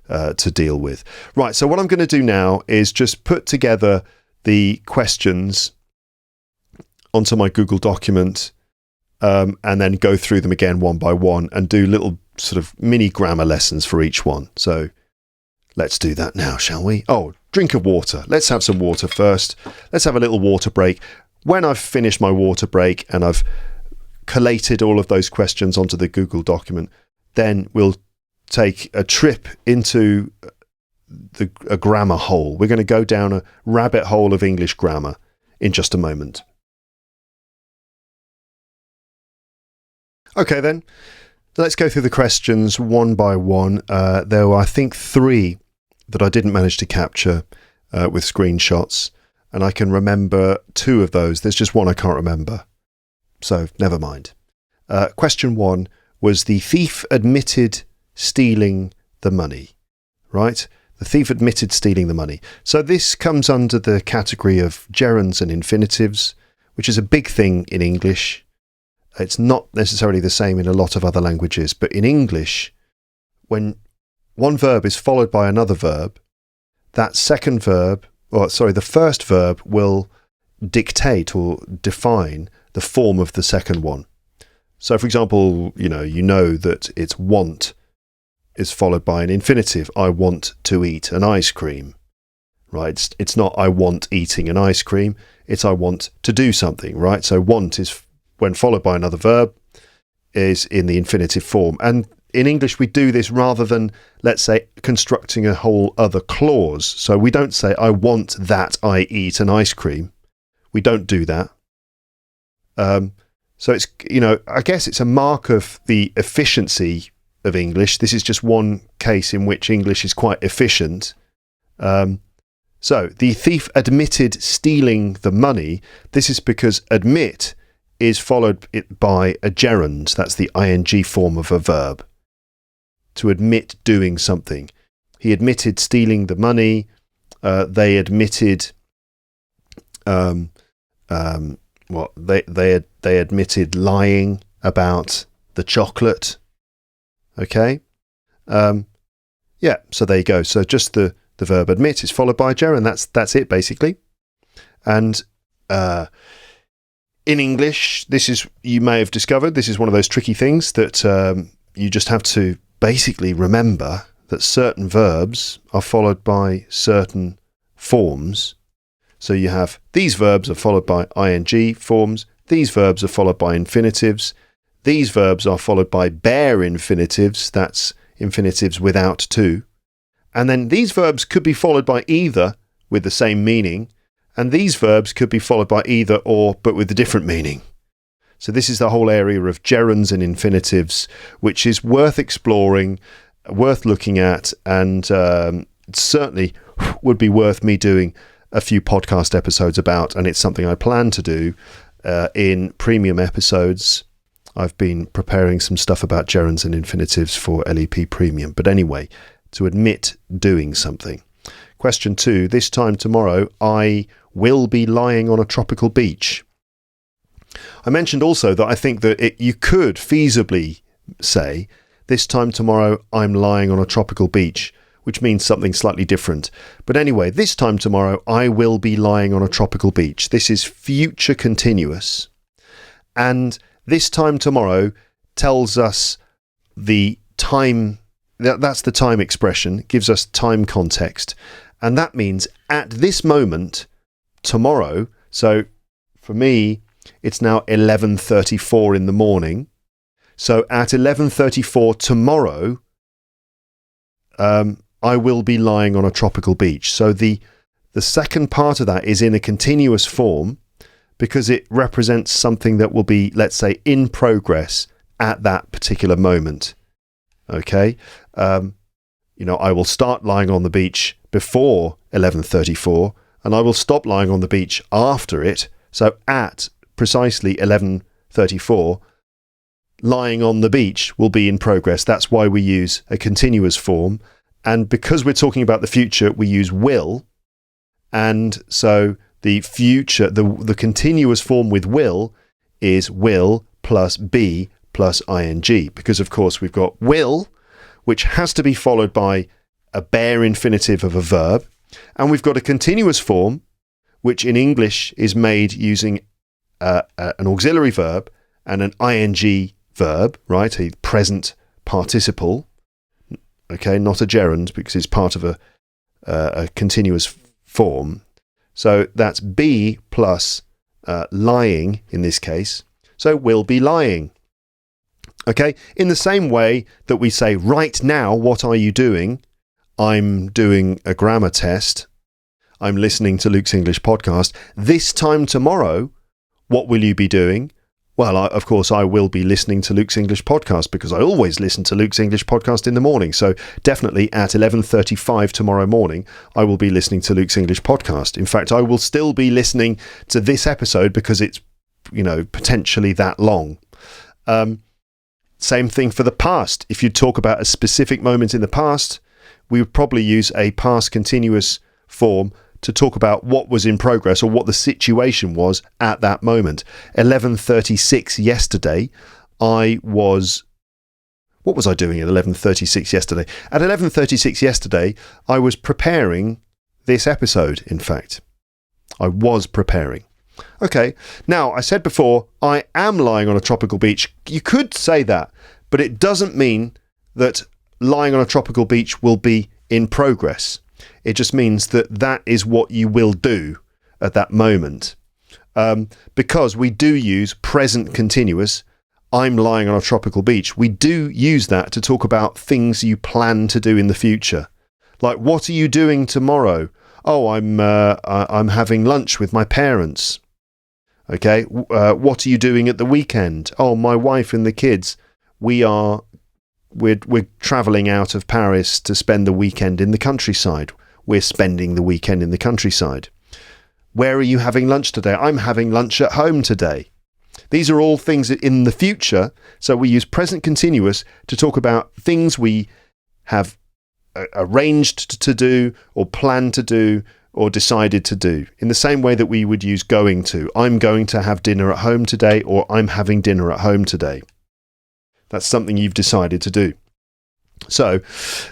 to deal with. Right, so what I'm going to do now is just put together the questions onto my Google document and then go through them again one by one and do little sort of mini grammar lessons for each one. So let's do that now, shall we? Oh, drink of water. Let's have some water first. Let's have a little water break. When I've finished my water break and I've collated all of those questions onto the Google document, then we'll take a trip into a grammar hole. We're going to go down a rabbit hole of English grammar in just a moment. Okay, then. Let's go through the questions one by one. There were, I think, 3 that I didn't manage to capture with screenshots, and I can remember 2 of those. There's just one I can't remember, so never mind. Question 1 was the thief admitted stealing the money, right? The thief admitted stealing the money. So this comes under the category of gerunds and infinitives, which is a big thing in English. It's not necessarily the same in a lot of other languages, but in English, when one verb is followed by another verb, that second verb, the first verb will dictate or define the form of the second one. So, for example, you know that it's want is followed by an infinitive. I want to eat an ice cream. Right? It's not I want eating an ice cream. It's I want to do something, right? So want is, when followed by another verb, is in the infinitive form. And in English, we do this rather than, let's say, constructing a whole other clause. So we don't say, I want that I eat an ice cream. We don't do that. So it's, I guess it's a mark of the efficiency of English. This is just one case in which English is quite efficient. So the thief admitted stealing the money. This is because admit is followed by a gerund. That's the ing form of a verb. To admit doing something. He admitted stealing the money. They admitted they admitted lying about the chocolate. Okay. So there you go. So just the verb admit is followed by a gerund. That's it basically. And in English, you may have discovered, this is one of those tricky things that you just have to basically remember that certain verbs are followed by certain forms. So you have these verbs are followed by ing forms. These verbs are followed by infinitives. These verbs are followed by bare infinitives. That's infinitives without to. And then these verbs could be followed by either with the same meaning. And these verbs could be followed by either or, but with a different meaning. So this is the whole area of gerunds and infinitives, which is worth exploring, worth looking at, and certainly would be worth me doing a few podcast episodes about. And it's something I plan to do in premium episodes. I've been preparing some stuff about gerunds and infinitives for LEP Premium. But anyway, to admit doing something. Question 2, this time tomorrow, I will be lying on a tropical beach. I mentioned also that I think that you could feasibly say, this time tomorrow, I'm lying on a tropical beach, which means something slightly different. But anyway, this time tomorrow, I will be lying on a tropical beach. This is future continuous. And this time tomorrow tells us the time, that's the time expression, gives us time context. And that means at this moment, tomorrow, so for me, it's now 11:34 in the morning. So at 11:34 tomorrow, I will be lying on a tropical beach. So the second part of that is in a continuous form because it represents something that will be, let's say, in progress at that particular moment. Okay? I will start lying on the beach before 11:34 and I will stop lying on the beach after it. So at precisely 11:34, lying on the beach will be in progress. That's why we use a continuous form. And because we're talking about the future, we use will. And so the future, the continuous form with will is will plus be plus ing. Because, of course, we've got will, which has to be followed by a bare infinitive of a verb. And we've got a continuous form, which in English is made using an auxiliary verb and an ing verb, right? A present participle. Okay, not a gerund because it's part of a continuous form. So that's be plus lying in this case. So will be lying. Okay, in the same way that we say, right now, what are you doing? I'm doing a grammar test. I'm listening to Luke's English podcast. This time tomorrow, what will you be doing? Well, of course, I will be listening to Luke's English podcast because I always listen to Luke's English podcast in the morning. So definitely at 11:35 tomorrow morning, I will be listening to Luke's English podcast. In fact, I will still be listening to this episode because it's, potentially that long. Same thing for the past. If you talk about a specific moment in the past, we would probably use a past continuous form to talk about what was in progress or what the situation was at that moment. 11:36 yesterday, what was I doing at 11:36 yesterday? At 11:36 yesterday, I was preparing this episode, in fact. I was preparing. Okay, now I said before, I am lying on a tropical beach. You could say that, but it doesn't mean that lying on a tropical beach will be in progress. It just means that is what you will do at that moment. Because we do use present continuous, I'm lying on a tropical beach. We do use that to talk about things you plan to do in the future. Like, what are you doing tomorrow? Oh, I'm having lunch with my parents. Okay. What are you doing at the weekend? Oh, my wife and the kids. We're travelling out of Paris to spend the weekend in the countryside. We're spending the weekend in the countryside. Where are you having lunch today? I'm having lunch at home today. These are all things in the future. So we use present continuous to talk about things we have arranged to do or planned to do or decided to do, in the same way that we would use going to. I'm going to have dinner at home today, or I'm having dinner at home today. That's something you've decided to do. So,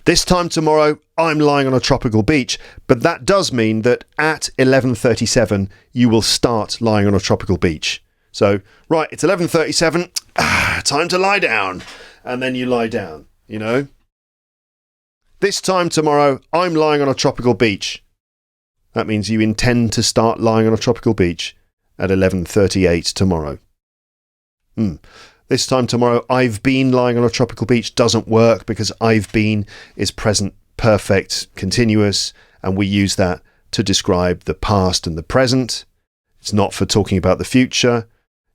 this time tomorrow, I'm lying on a tropical beach, but that does mean that at 11:37, you will start lying on a tropical beach. So, right, it's 11:37, time to lie down. And then you lie down, you know. This time tomorrow, I'm lying on a tropical beach. That means you intend to start lying on a tropical beach at 11:38 tomorrow. This time tomorrow, I've been lying on a tropical beach doesn't work because I've been is present perfect continuous, and we use that to describe the past and the present. It's not for talking about the future.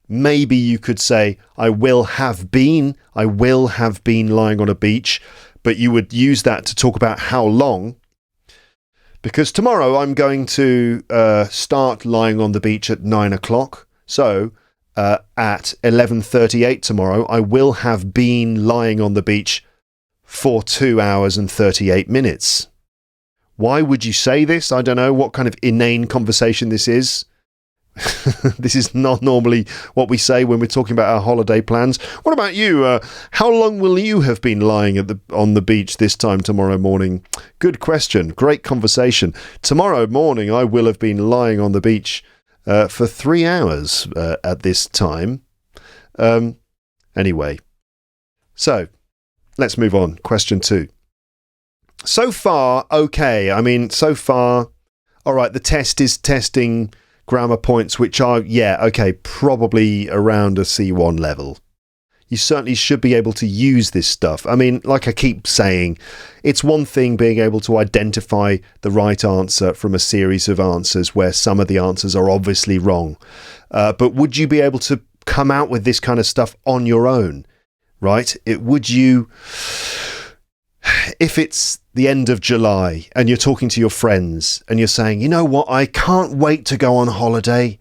Maybe you could say, I will have been lying on a beach, but you would use that to talk about how long. Because tomorrow I'm going to start lying on the beach at 9 o'clock. So at 11:38 tomorrow, I will have been lying on the beach for 2 hours and 38 minutes. Why would you say this? I don't know what kind of inane conversation this is. This is not normally what we say when we're talking about our holiday plans. What about you? How long will you have been lying on the beach this time tomorrow morning? Good question. Great conversation. Tomorrow morning, I will have been lying on the beach for 3 hours at this time. Anyway, so let's move on. Question 2. So far, okay. I mean, so far, all right, the test is testing grammar points which are, probably around a C1 level. You certainly should be able to use this stuff. I mean, like I keep saying, it's one thing being able to identify the right answer from a series of answers where some of the answers are obviously wrong. But would you be able to come out with this kind of stuff on your own, right? Would you... If it's the end of July and you're talking to your friends and you're saying, you know what, I can't wait to go on holiday.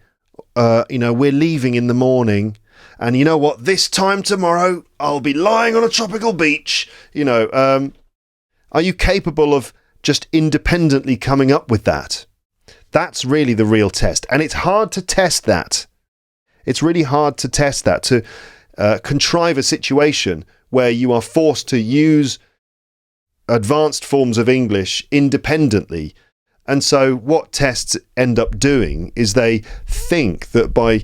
We're leaving in the morning. And you know what, this time tomorrow, I'll be lying on a tropical beach. Are you capable of just independently coming up with that? That's really the real test. And it's hard to test that. It's really hard to test that, to contrive a situation where you are forced to use advanced forms of English independently. And so what tests end up doing is they think that by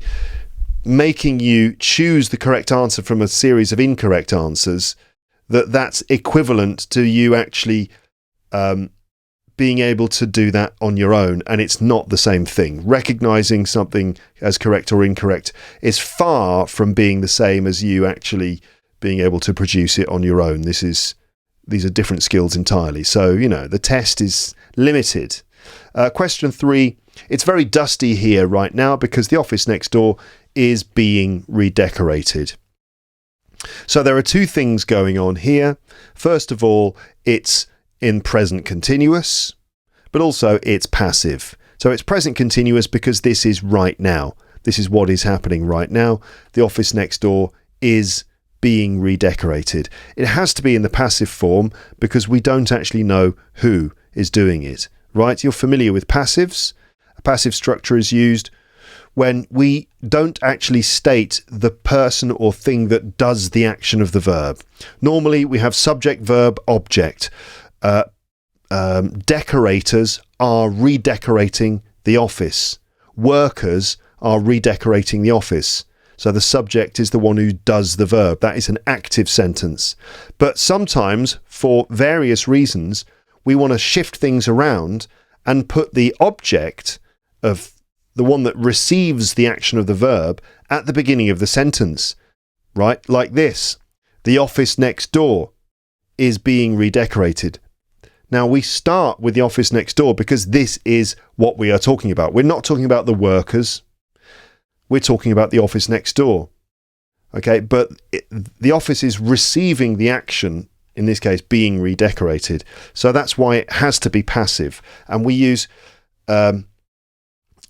making you choose the correct answer from a series of incorrect answers, that's equivalent to you actually being able to do that on your own. And it's not the same thing. Recognizing something as correct or incorrect is far from being the same as you actually being able to produce it on your own. These are different skills entirely. So, the test is limited. Question 3. It's very dusty here right now because the office next door is being redecorated. So there are 2 things going on here. First of all, it's in present continuous, but also it's passive. So it's present continuous because this is right now. This is what is happening right now. The office next door is being redecorated. It has to be in the passive form because we don't actually know who is doing it, right? You're familiar with passives. A passive structure is used when we don't actually state the person or thing that does the action of the verb. Normally we have subject, verb, object. Decorators are redecorating the office. Workers are redecorating the office. So the subject is the one who does the verb. That is an active sentence. But sometimes, for various reasons, we want to shift things around and put the object of the one that receives the action of the verb at the beginning of the sentence, right? Like this: the office next door is being redecorated. Now, we start with the office next door because this is what we are talking about. We're not talking about the workers. We're talking about the office next door. Okay, but the office is receiving the action, in this case, being redecorated. So that's why it has to be passive. And we use the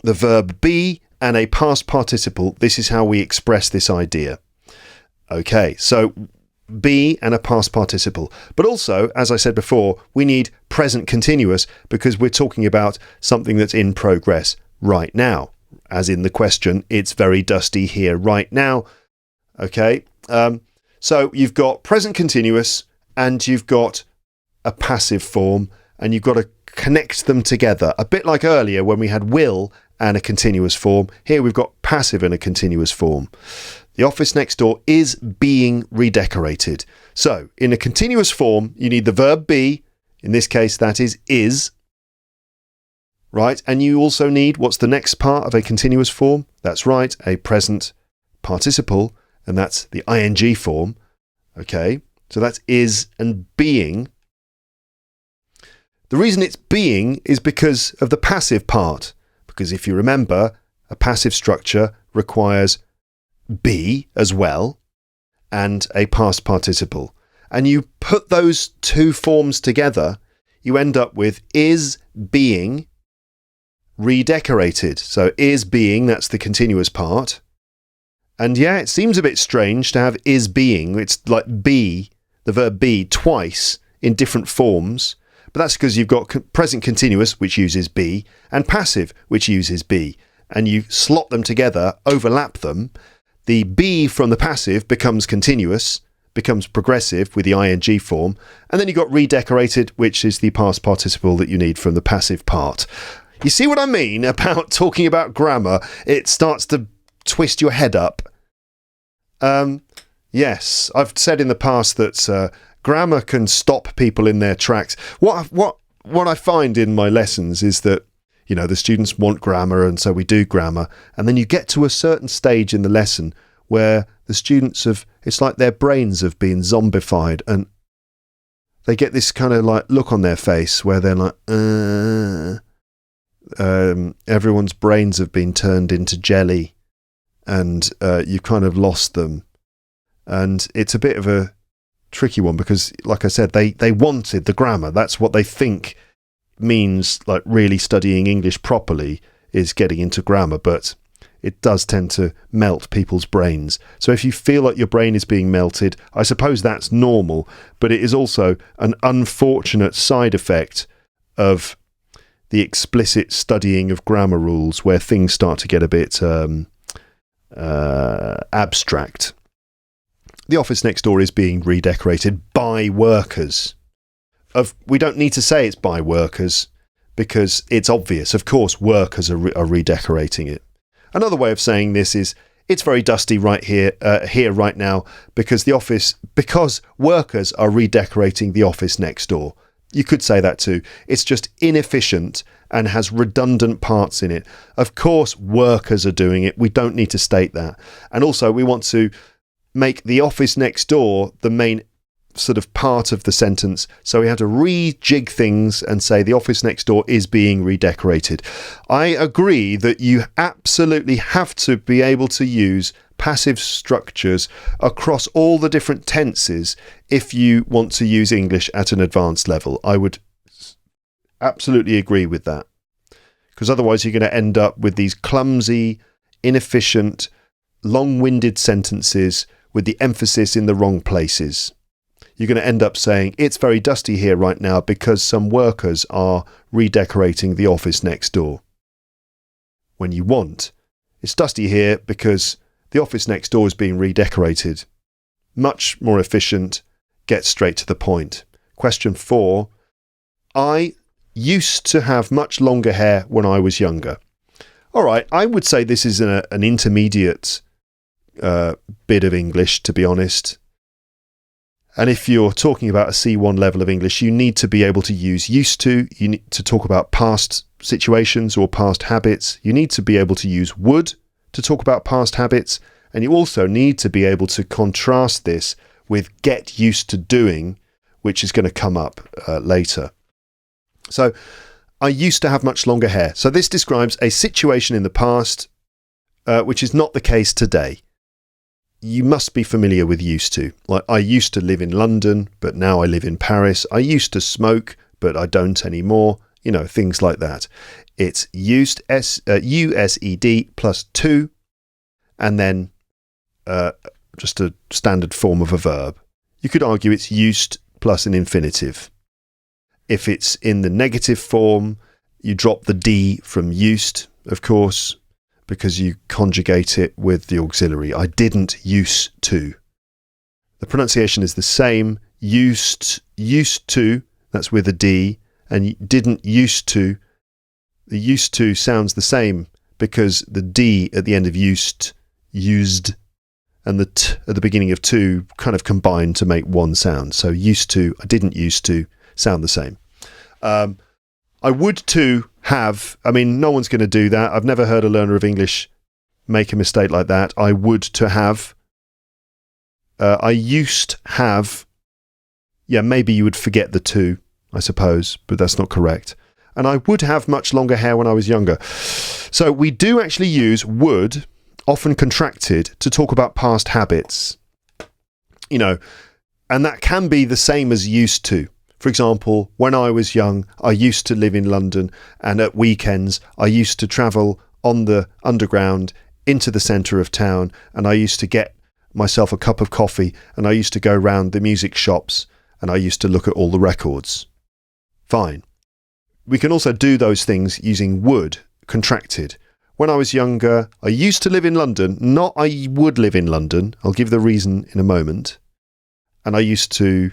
verb be and a past participle. This is how we express this idea. Okay, so be and a past participle. But also, as I said before, we need present continuous because we're talking about something that's in progress right now. As in the question, it's very dusty here right now. Okay, so you've got present continuous and you've got a passive form, and you've got to connect them together. A bit like earlier when we had will and a continuous form. Here we've got passive and a continuous form. The office next door is being redecorated. So in a continuous form, you need the verb be. In this case, that is, right? And you also need, what's the next part of a continuous form? That's right, a present participle, and that's the ing form. Okay, so that's is and being. The reason it's being is because of the passive part. Because if you remember, a passive structure requires be as well and a past participle. And you put those two forms together, you end up with is being redecorated. So is being, that's the continuous part. And yeah, it seems a bit strange to have is being. It's like be, the verb be, twice in different forms. But that's because you've got present continuous, which uses be, and passive, which uses be. And you slot them together, overlap them. The be from the passive becomes continuous, becomes progressive with the ing form. And then you've got redecorated, which is the past participle that you need from the passive part. You see what I mean about talking about grammar? It starts to twist your head up. Yes, I've said in the past that grammar can stop people in their tracks. What I find in my lessons is that, you know, the students want grammar, and so we do grammar, and then you get to a certain stage in the lesson where the students it's like their brains have been zombified, and they get this kind of like look on their face where they're like, everyone's brains have been turned into jelly, and you've kind of lost them. And it's a bit of a tricky one because, like I said, they wanted the grammar. That's what they think means, like really studying English properly is getting into grammar, but it does tend to melt people's brains. So if you feel like your brain is being melted, I suppose that's normal, but it is also an unfortunate side effect of the explicit studying of grammar rules where things start to get a bit abstract. The office next door is being redecorated by workers. We don't need to say it's by workers because it's obvious. Of course, workers are redecorating it. Another way of saying this is it's very dusty right here right now because workers are redecorating the office next door. You could say that too. It's just inefficient and has redundant parts in it. Of course, workers are doing it. We don't need to state that. And also, we want to make the office next door the main sort of part of the sentence. So we have to rejig things and say the office next door is being redecorated. I agree that you absolutely have to be able to use passive structures across all the different tenses if you want to use English at an advanced level. I would absolutely agree with that. Because otherwise you're going to end up with these clumsy, inefficient, long-winded sentences with the emphasis in the wrong places. You're going to end up saying, it's very dusty here right now because some workers are redecorating the office next door. When you want, it's dusty here because the office next door is being redecorated. Much more efficient, get straight to the point. Question 4. I used to have much longer hair when I was younger. All right, I would say this is an intermediate bit of English, to be honest. And if you're talking about a C1 level of English, you need to be able to use used to. You need to talk about past situations or past habits. You need to be able to use would to talk about past habits. And you also need to be able to contrast this with get used to doing, which is going to come up later. So I used to have much longer hair. So this describes a situation in the past, which is not the case today. You must be familiar with used to. Like, I used to live in London, but now I live in Paris. I used to smoke, but I don't anymore. You know, things like that. It's used, USED plus to, and then just a standard form of a verb. You could argue it's used plus an infinitive. If it's in the negative form, you drop the D from used, of course, because you conjugate it with the auxiliary. I didn't used to. The pronunciation is the same. Used to, that's with a D, and didn't used to. The used to sounds the same because the D at the end of used, and the T at the beginning of to kind of combine to make one sound. So used to, I didn't used to, sound the same. I would to have, I mean, no one's going to do that. I've never heard a learner of English make a mistake like that. I would to have. I used have. Yeah, maybe you would forget the to, I suppose, but that's not correct. And I would have much longer hair when I was younger. So we do actually use would, often contracted, to talk about past habits. You know, and that can be the same as used to. For example, when I was young, I used to live in London, and at weekends, I used to travel on the underground into the centre of town, and I used to get myself a cup of coffee, and I used to go round the music shops, and I used to look at all the records. Fine. We can also do those things using would, contracted. When I was younger, I used to live in London, not I would live in London. I'll give the reason in a moment. And I used to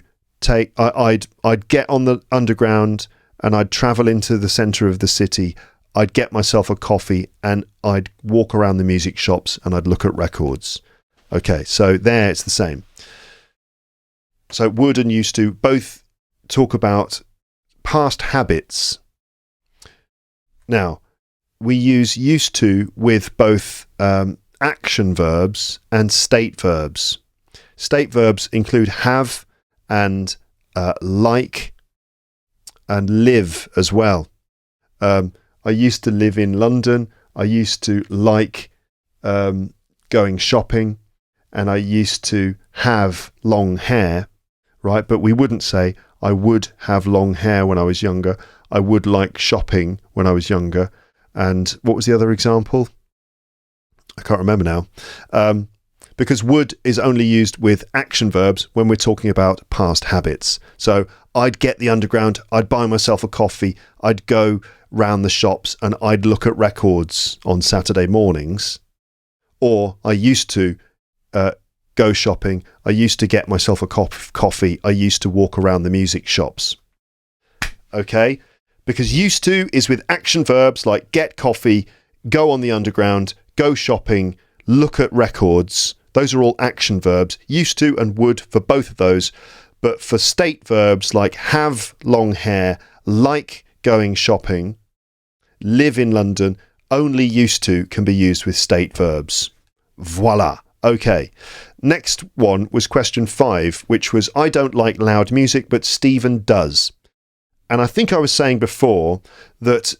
I'd get on the underground and I'd travel into the centre of the city. I'd get myself a coffee and I'd walk around the music shops and I'd look at records. Okay, so there it's the same. So would and used to both talk about past habits. Now, we use used to with both action verbs and state verbs. State verbs include have and like and live as well. I used to live in London. I used to like going shopping, and I used to have long hair, right? But we wouldn't say I would have long hair when I was younger. I would like shopping when I was younger. And what was the other example? I can't remember now. Because would is only used with action verbs when we're talking about past habits. So I'd get the underground, I'd buy myself a coffee, I'd go round the shops and I'd look at records on Saturday mornings. Or I used to go shopping, I used to get myself a cup of coffee, I used to walk around the music shops. Okay? Because used to is with action verbs like get coffee, go on the underground, go shopping, look at records. Those are all action verbs, used to and would for both of those. But for state verbs like have long hair, like going shopping, live in London, only used to can be used with state verbs. Voila. Okay. Next one was question 5, which was I don't like loud music, but Stephen does. And I think I was saying before that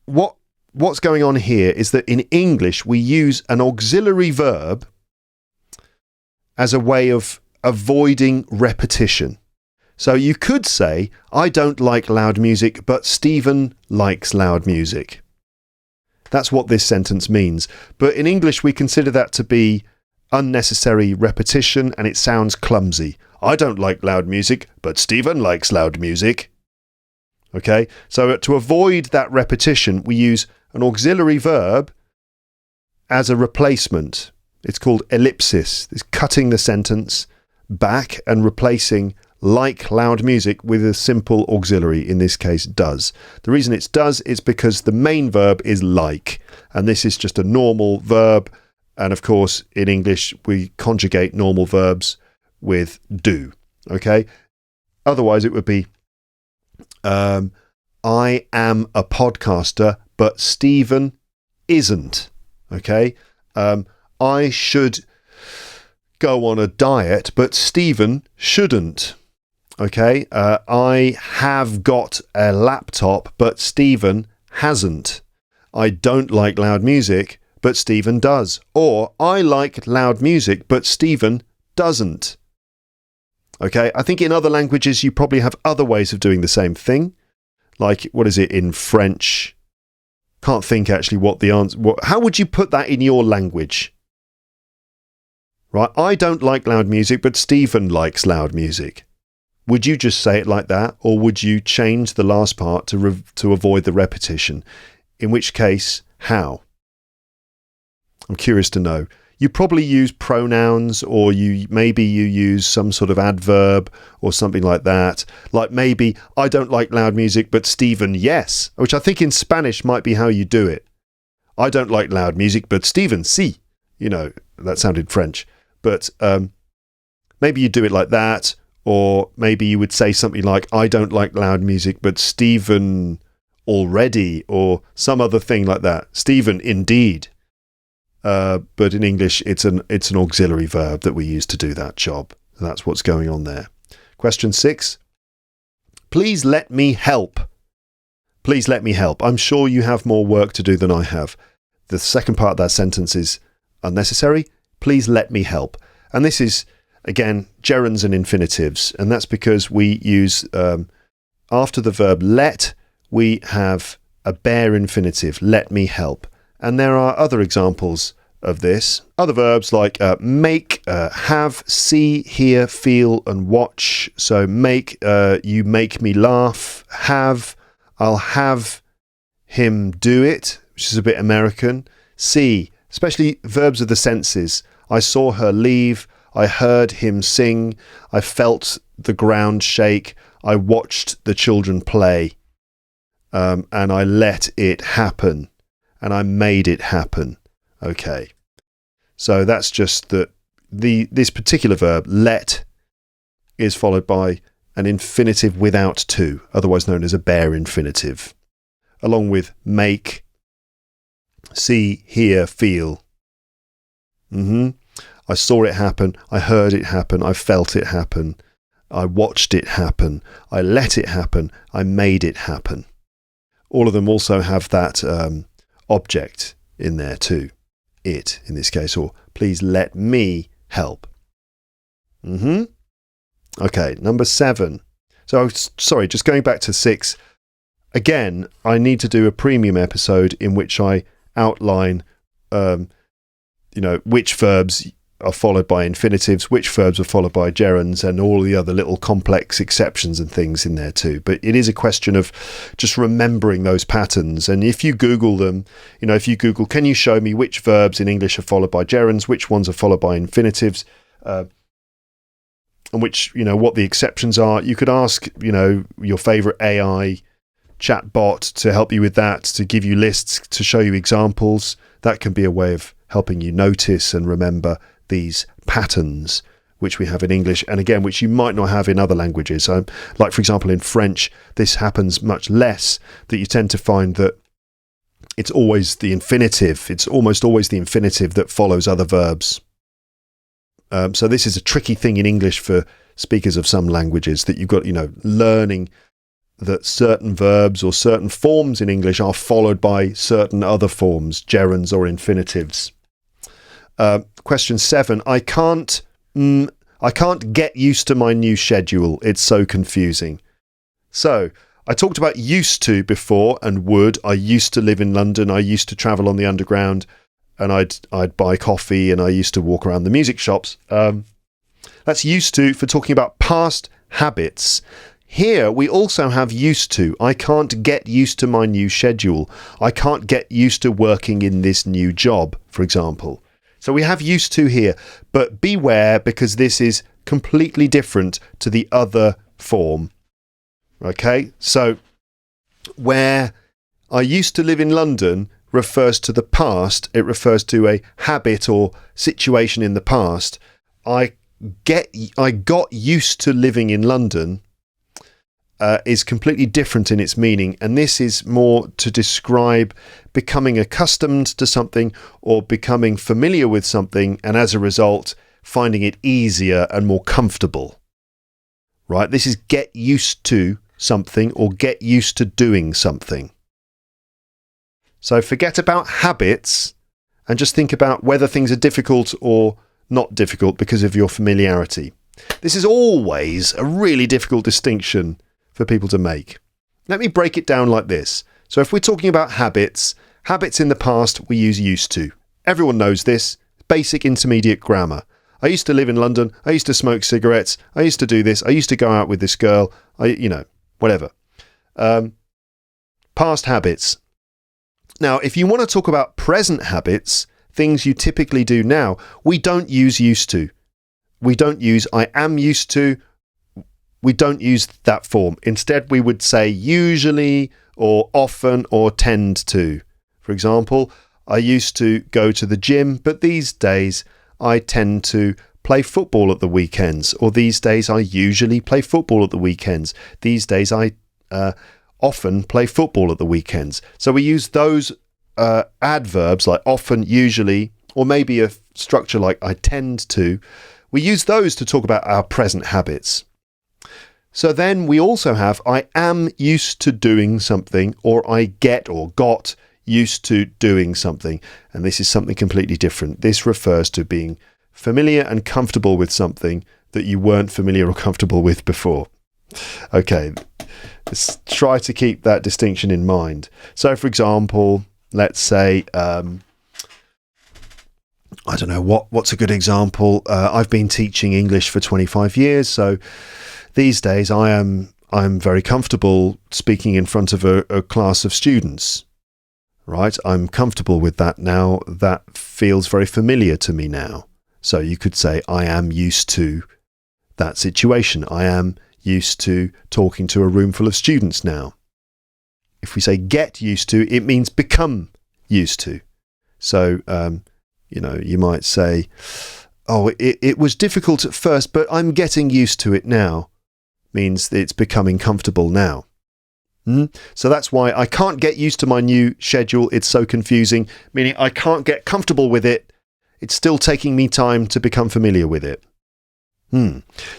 what's going on here is that in English we use an auxiliary verb as a way of avoiding repetition. So you could say, I don't like loud music, but Stephen likes loud music. That's what this sentence means. But in English we consider that to be unnecessary repetition and it sounds clumsy. I don't like loud music, but Stephen likes loud music. Okay, so to avoid that repetition, we use an auxiliary verb as a replacement. It's called ellipsis. It's cutting the sentence back and replacing like loud music with a simple auxiliary, in this case does. The reason it's does is because the main verb is like, and this is just a normal verb And of course, in English, we conjugate normal verbs with do. Okay? Otherwise, it would be, I am a podcaster, but Stephen isn't. Okay? I should go on a diet, but Stephen shouldn't. Okay? I have got a laptop, but Stephen hasn't. I don't like loud music, but Stephen does. Or I like loud music, but Stephen doesn't. Okay? I think in other languages you probably have other ways of doing the same thing. Like, what is it in French? Can't think actually what the answer... how would you put that in your language? Right? I don't like loud music, but Stephen likes loud music. Would you just say it like that, or would you change the last part to avoid the repetition? In which case, how? I'm curious to know. You probably use pronouns, or maybe you use some sort of adverb or something like that. Like maybe, I don't like loud music, but Stephen, yes. Which I think in Spanish might be how you do it. I don't like loud music, but Stephen, sí. You know, that sounded French. But maybe you do it like that. Or maybe you would say something like, I don't like loud music, but Stephen already, or some other thing like that. Stephen, indeed. But in English, it's an auxiliary verb that we use to do that job. That's what's going on there. Question 6. Please let me help. Please let me help. I'm sure you have more work to do than I have. The second part of that sentence is unnecessary. Please let me help. And this is, again, gerunds and infinitives. And that's because we use, after the verb let, we have a bare infinitive, let me help. And there are other examples of this. Other verbs like make, have, see, hear, feel, and watch. So make, you make me laugh. Have, I'll have him do it, which is a bit American. See, especially verbs of the senses. I saw her leave. I heard him sing. I felt the ground shake. I watched the children play. And I let it happen. And I made it happen. Okay. So that's just that this particular verb, let, is followed by an infinitive without to, otherwise known as a bare infinitive, along with make, see, hear, feel. I saw it happen. I heard it happen. I felt it happen. I watched it happen. I let it happen. I made it happen. All of them also have that object in there too. It, in this case, or please let me help. Okay, number 7. So, sorry, just going back to 6. Again, I need to do a premium episode in which I outline, which verbs are followed by infinitives, which verbs are followed by gerunds, and all the other little complex exceptions and things in there too. But it is a question of just remembering those patterns. And if you Google them, if you Google, can you show me which verbs in English are followed by gerunds, which ones are followed by infinitives, and which, what the exceptions are, you could ask, your favorite AI chatbot to help you with that, to give you lists, to show you examples. That can be a way of helping you notice and remember these patterns which we have in English, and again, which you might not have in other languages. Like, for example, in French, this happens much less, that you tend to find that it's always the infinitive. It's almost always the infinitive that follows other verbs. So this is a tricky thing in English for speakers of some languages, that you've got, learning that certain verbs or certain forms in English are followed by certain other forms, gerunds or infinitives. Question 7. I can't get used to my new schedule. It's so confusing. So I talked about used to before and would. I used to live in London. I used to travel on the underground, and I'd buy coffee, and I used to walk around the music shops. That's used to for talking about past habits. Here we also have used to. I can't get used to my new schedule. I can't get used to working in this new job, for example. So we have used to here, but beware, because this is completely different to the other form. Okay, so where I used to live in London refers to the past. It refers to a habit or situation in the past. I got used to living in London is completely different in its meaning, and this is more to describe becoming accustomed to something or becoming familiar with something, and as a result finding it easier and more comfortable. Right? This is get used to something or get used to doing something. So forget about habits and just think about whether things are difficult or not difficult because of your familiarity. This is always a really difficult distinction for people to make. Let me break it down like this. So if we're talking about habits in the past we use used to. Everyone knows this. Basic intermediate grammar. I used to live in London. I used to smoke cigarettes. I used to do this. I used to go out with this girl. Whatever. Past habits. Now, if you want to talk about present habits, things you typically do now, we don't use used to. We don't use I am used to. We don't use that form. Instead, we would say usually or often or tend to. For example, I used to go to the gym, but these days I tend to play football at the weekends. Or these days I usually play football at the weekends. These days I often play football at the weekends. So we use those adverbs like often, usually, or maybe a structure like I tend to. We use those to talk about our present habits. So then we also have I am used to doing something, or I get or got used to doing something. And this is something completely different. This refers to being familiar and comfortable with something that you weren't familiar or comfortable with before. Okay, let's try to keep that distinction in mind. So for example, let's say, I don't know, what's a good example? I've been teaching English for 25 years, so these days I'm very comfortable speaking in front of a class of students, right? I'm comfortable with that now. That feels very familiar to me now. So you could say I am used to that situation. I am used to talking to a room full of students now. If we say get used to, it means become used to. So, you might say, oh, it was difficult at first, but I'm getting used to it now. Means that it's becoming comfortable now. So that's why I can't get used to my new schedule. It's so confusing, meaning I can't get comfortable with it. It's still taking me time to become familiar with it.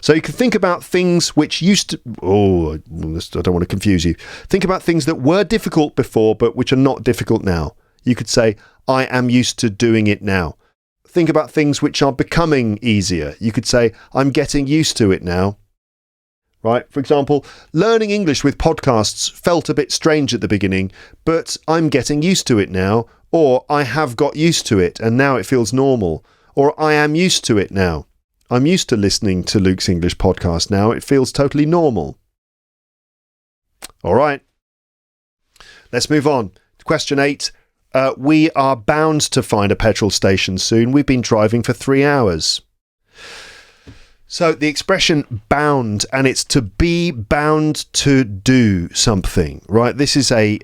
So you can think about things which used to... I don't want to confuse you. Think about things that were difficult before, but which are not difficult now. You could say, I am used to doing it now. Think about things which are becoming easier. You could say, I'm getting used to it now. Right? For example, learning English with podcasts felt a bit strange at the beginning, but I'm getting used to it now. Or I have got used to it and now it feels normal. Or I am used to it now. I'm used to listening to Luke's English podcast now. It feels totally normal. All right. Let's move on. Question 8. We are bound to find a petrol station soon. We've been driving for 3 hours. So the expression bound, and it's to be bound to do something, right? This is a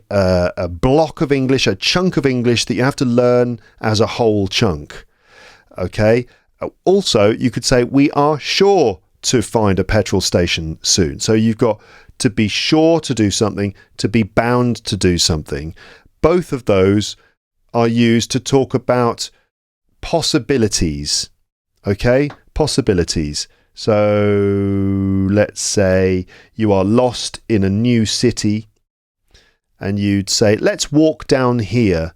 block of English, a chunk of English that you have to learn as a whole chunk. Okay. Also, you could say we are sure to find a petrol station soon. So you've got to be sure to do something, to be bound to do something. Both of those are used to talk about possibilities. Okay? Possibilities. So let's say you are lost in a new city and you'd say, let's walk down here.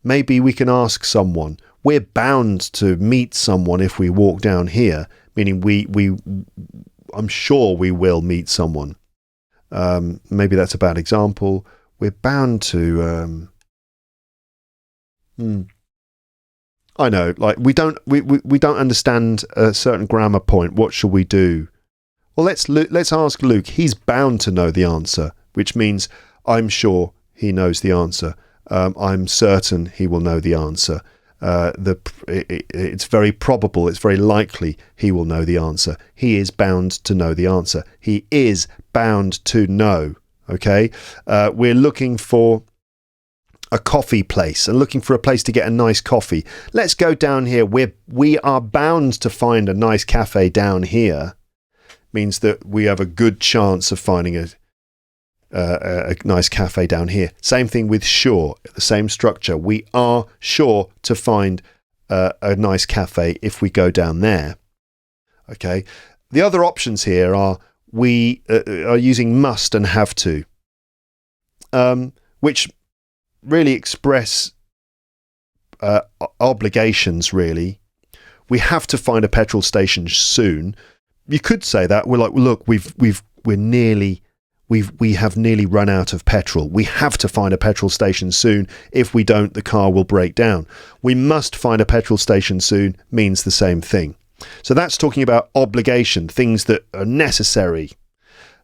Maybe we can ask someone. We're bound to meet someone if we walk down here, meaning I'm sure we will meet someone. Maybe that's a bad example. We're bound to... I know, like we don't understand a certain grammar point. What shall we do? Well, let's ask Luke. He's bound to know the answer, which means I'm sure he knows the answer. I'm certain he will know the answer. It's very probable, it's very likely he will know the answer. He is bound to know the answer. He is bound to know. Okay, we're looking for a coffee place and looking for a place to get a nice coffee. Let's go down here. We are bound to find a nice cafe down here. Means that we have a good chance of finding a nice cafe down here. Same thing with sure, the same structure. We are sure to find a nice cafe if we go down there. Okay. The other options here are we are using must and have to, which really express obligations. Really, we have to find a petrol station soon. You could say that we're like, look, we have nearly run out of petrol. We have to find a petrol station soon. If we don't, the car will break down. We must find a petrol station soon means the same thing. So that's talking about obligation, things that are necessary.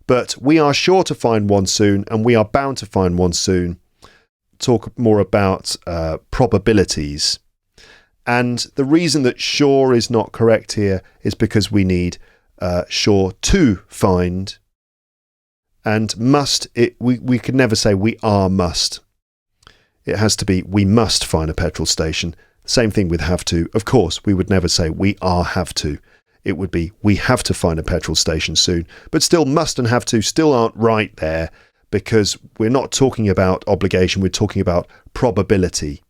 But we are sure to find one soon, and we are bound to find one soon. Talk more about probabilities. And the reason that sure is not correct here is because we need sure to find, and must, we could never say we are must. It has to be we must find a petrol station. Same thing with have to. Of course, we would never say we are have to. It would be we have to find a petrol station soon. But still, must and have to still aren't right there, because we're not talking about obligation, we're talking about probability.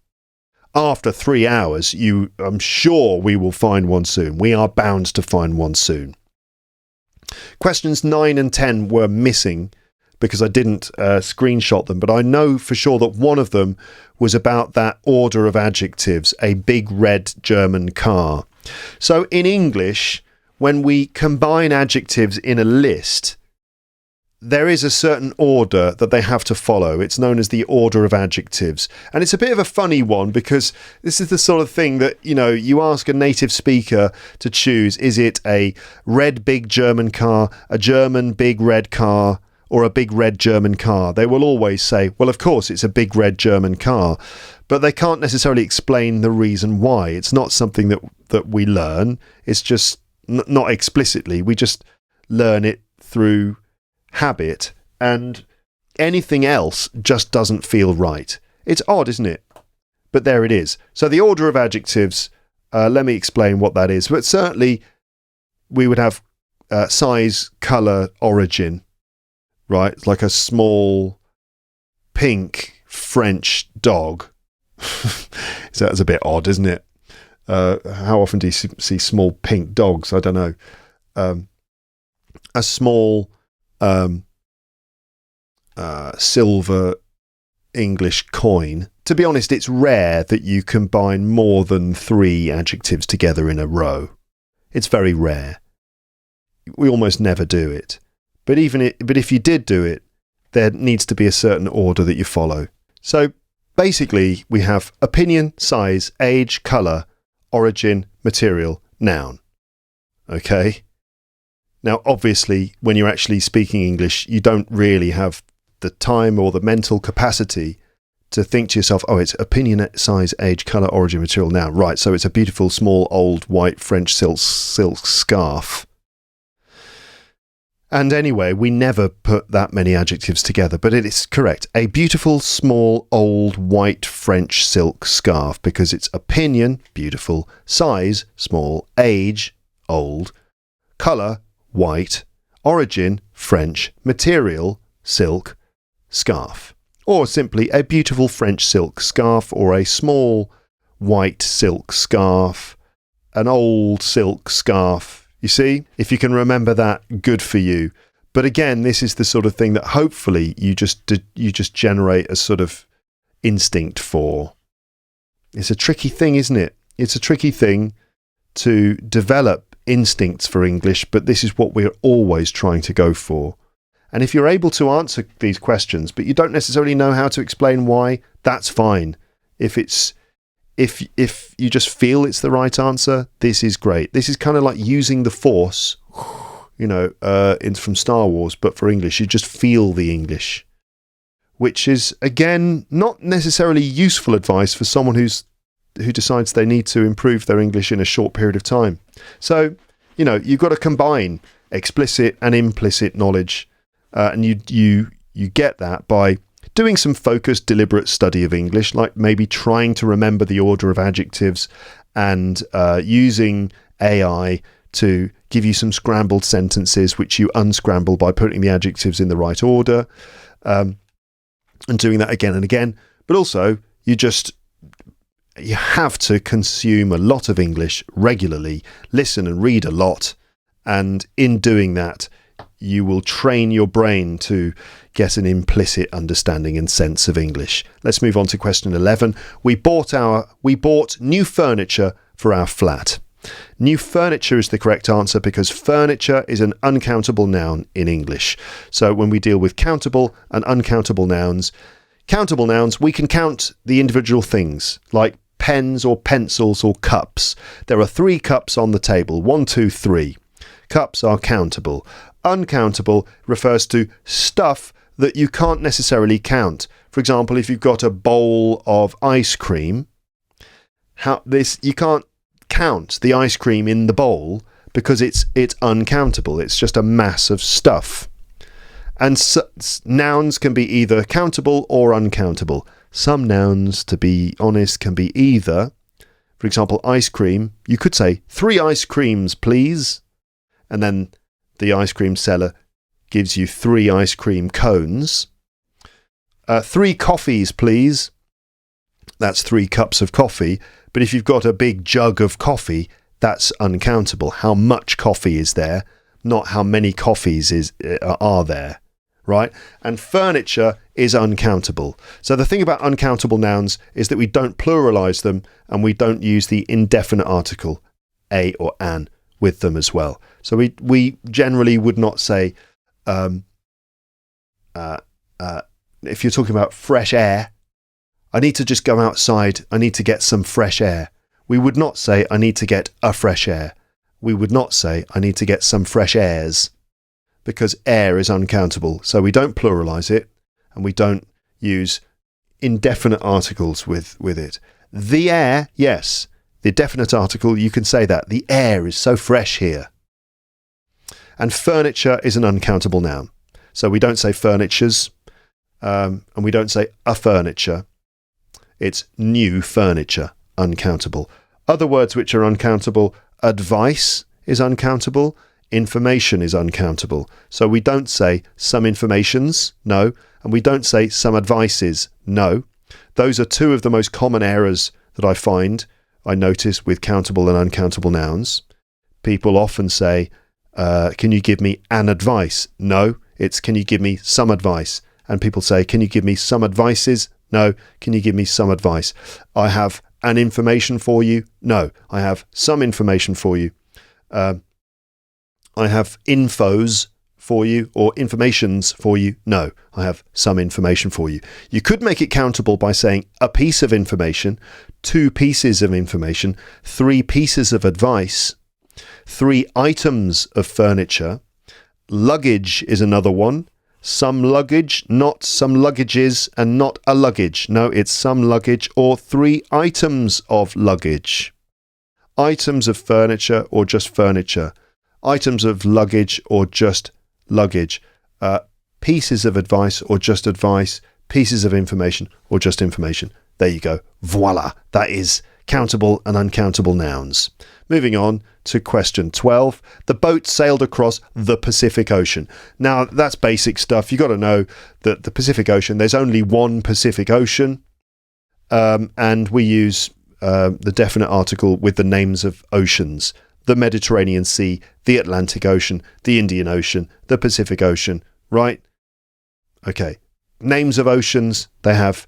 After 3 hours, I'm sure we will find one soon. We are bound to find one soon. Questions 9 and 10 were missing because I didn't screenshot them, but I know for sure that one of them was about that order of adjectives, a big red German car. So in English, when we combine adjectives in a list, there is a certain order that they have to follow. It's known as the order of adjectives. And it's a bit of a funny one, because this is the sort of thing that, you ask a native speaker to choose. Is it a red big German car, a German big red car, or a big red German car? They will always say, well, of course, it's a big red German car. But they can't necessarily explain the reason why. It's not something that we learn. It's just not explicitly. We just learn it through habit, and anything else just doesn't feel right. It's odd, isn't it? But there it is. So the order of adjectives, let me explain what that is. But certainly we would have size, colour, origin, right? It's like a small pink French dog. So that's a bit odd, isn't it? How often do you see small pink dogs? I don't know. A small silver English coin. To be honest, it's rare that you combine more than 3 adjectives together in a row. It's very rare. We almost never do it. But if you did do it, there needs to be a certain order that you follow. So basically, we have opinion, size, age, colour, origin, material, noun. Okay? Now, obviously, when you're actually speaking English, you don't really have the time or the mental capacity to think to yourself, oh, it's opinion, size, age, colour, origin, material, noun. Right, so it's a beautiful, small, old, white French silk scarf. And anyway, we never put that many adjectives together, but it is correct. A beautiful, small, old, white French silk scarf, because it's opinion, beautiful, size, small, age, old, colour, white, origin, French, material, silk, scarf. Or simply a beautiful French silk scarf, or a small white silk scarf, an old silk scarf. You see, if you can remember that, good for you. But again, this is the sort of thing that hopefully you just generate a sort of instinct for. It's a tricky thing, isn't it? It's a tricky thing to develop instincts for English, but this is what we're always trying to go for. And if you're able to answer these questions, but you don't necessarily know how to explain why, that's fine. If you just feel it's the right answer, this is great. This is kind of like using the Force, from Star Wars, but for English. You just feel the English, which is, again, not necessarily useful advice for someone who decides they need to improve their English in a short period of time. So, you've got to combine explicit and implicit knowledge, and you get that by doing some focused, deliberate study of English, like maybe trying to remember the order of adjectives and using AI to give you some scrambled sentences which you unscramble by putting the adjectives in the right order, and doing that again and again. But also, you have to consume a lot of English regularly, listen and read a lot, and in doing that, you will train your brain to get an implicit understanding and sense of English. Let's move on to question 11. We bought new furniture for our flat. New furniture is the correct answer because furniture is an uncountable noun in English. So when we deal with countable and uncountable nouns, we can count the individual things like pens or pencils or cups. There are 3 cups on the table. 1, 2, 3. Cups are countable. Uncountable refers to stuff that you can't necessarily count. For example, if you've got a bowl of ice cream, you can't count the ice cream in the bowl because it's uncountable. It's just a mass of stuff. And nouns can be either countable or uncountable. Some nouns, to be honest, can be either. For example, ice cream. You could say 3 ice creams, please. And then the ice cream seller gives you 3 ice cream cones. 3 coffees, please. That's 3 cups of coffee. But if you've got a big jug of coffee, that's uncountable. How much coffee is there, not how many coffees are there, right? And furniture is uncountable. So the thing about uncountable nouns is that we don't pluralize them and we don't use the indefinite article a or an with them as well. So we generally would not say, if you're talking about fresh air, I need to just go outside, I need to get some fresh air. We would not say, I need to get a fresh air. We would not say, I need to get some fresh airs, because air is uncountable. So we don't pluralize it, and we don't use indefinite articles with it. The air, yes. The definite article, you can say that. The air is so fresh here. And furniture is an uncountable noun. So we don't say furnitures, and we don't say a furniture. It's new furniture, uncountable. Other words which are uncountable, advice is uncountable, information is uncountable. So we don't say some informations, no, and we don't say some advices, no. Those are 2 of the most common errors that I notice with countable and uncountable nouns. People often say, can you give me an advice? No, it's can you give me some advice? And people say, can you give me some advices? No, can you give me some advice? I have an information for you? No, I have some information for you. I have infos for you or informations for you? No, I have some information for you. You could make it countable by saying a piece of information, 2 pieces of information, 3 pieces of advice, 3 items of furniture. Luggage is another one. Some luggage, not some luggages, and not a luggage. No, it's some luggage or 3 items of luggage. Items of furniture or just furniture. Items of luggage or just luggage. Pieces of advice or just advice. Pieces of information or just information. There you go. Voila. That is countable and uncountable nouns. Moving on to question 12. The boat sailed across the Pacific Ocean. Now, that's basic stuff. You've got to know that the Pacific Ocean, there's only one Pacific Ocean, and we use the definite article with the names of oceans. The Mediterranean Sea, the Atlantic Ocean, the Indian Ocean, the Pacific Ocean, right? Okay. Names of oceans, they have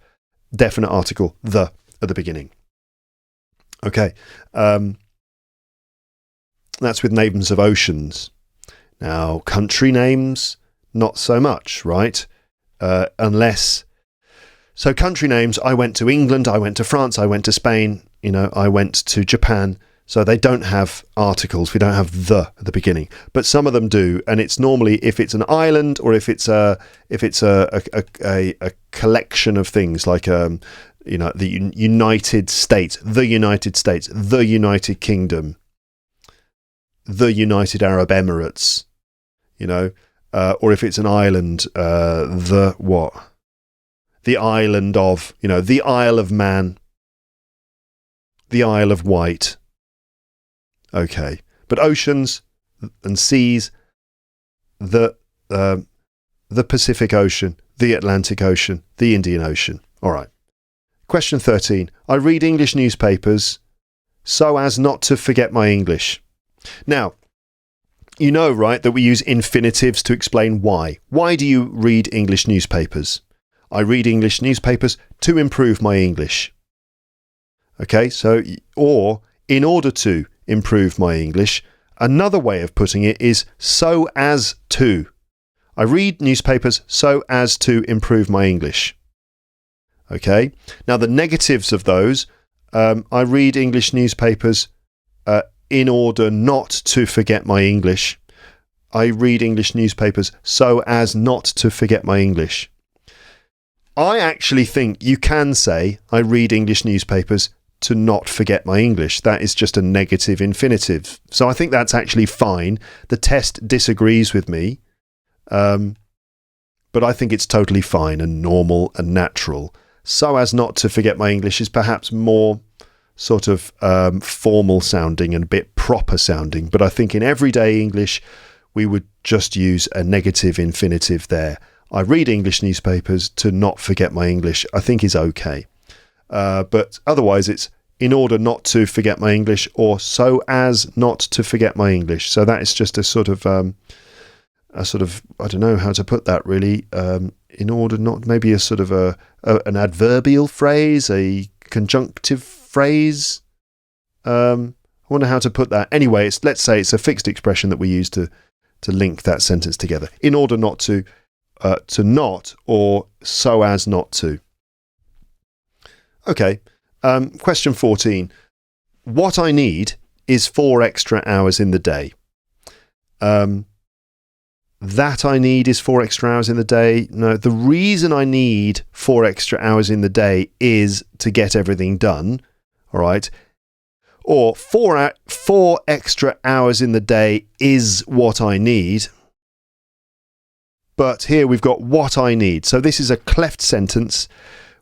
definite article, the, at the beginning. Okay. That's with names of oceans. Now, country names, not so much, right? Unless... So country names, I went to England, I went to France, I went to Spain, I went to Japan. So they don't have articles. We don't have the at the beginning, but some of them do. And it's normally if it's an island or if it's a collection of things like the United States, the United Kingdom, the United Arab Emirates, or if it's an island, the what? the island of, the Isle of Man, the Isle of Wight. Okay. But oceans and seas, the Pacific Ocean, the Atlantic Ocean, the Indian Ocean. All right. Question 13. I read English newspapers so as not to forget my English. Now, you know, right, that we use infinitives to explain why. Why do you read English newspapers? I read English newspapers to improve my English. Okay, so, or in order to improve my English, another way of putting it is so as to. I read newspapers so as to improve my English. Okay, now the negatives of those, I read English newspapers in order not to forget my English. I read English newspapers so as not to forget my English. I actually think you can say I read English newspapers to not forget my English. That is just a negative infinitive. So I think that's actually fine. The test disagrees with me, but I think it's totally fine and normal and natural. So as not to forget my English is perhaps more sort of formal sounding and a bit proper sounding, but I think in everyday English we would just use a negative infinitive there. I read English newspapers to not forget my English, I think is okay. But otherwise it's in order not to forget my English or so as not to forget my English. So that is just a sort of, I don't know how to put that really, in order not, maybe a sort of an adverbial phrase, a conjunctive phrase. I wonder how to put that. Anyway, let's say it's a fixed expression that we use to link that sentence together. In order not to not, or so as not to. Okay. Question 14. What I need is 4 extra hours in the day. That I need is 4 extra hours in the day. No, the reason I need 4 extra hours in the day is to get everything done. All right. Or 4 extra hours in the day is what I need. But here we've got what I need. So this is a cleft sentence,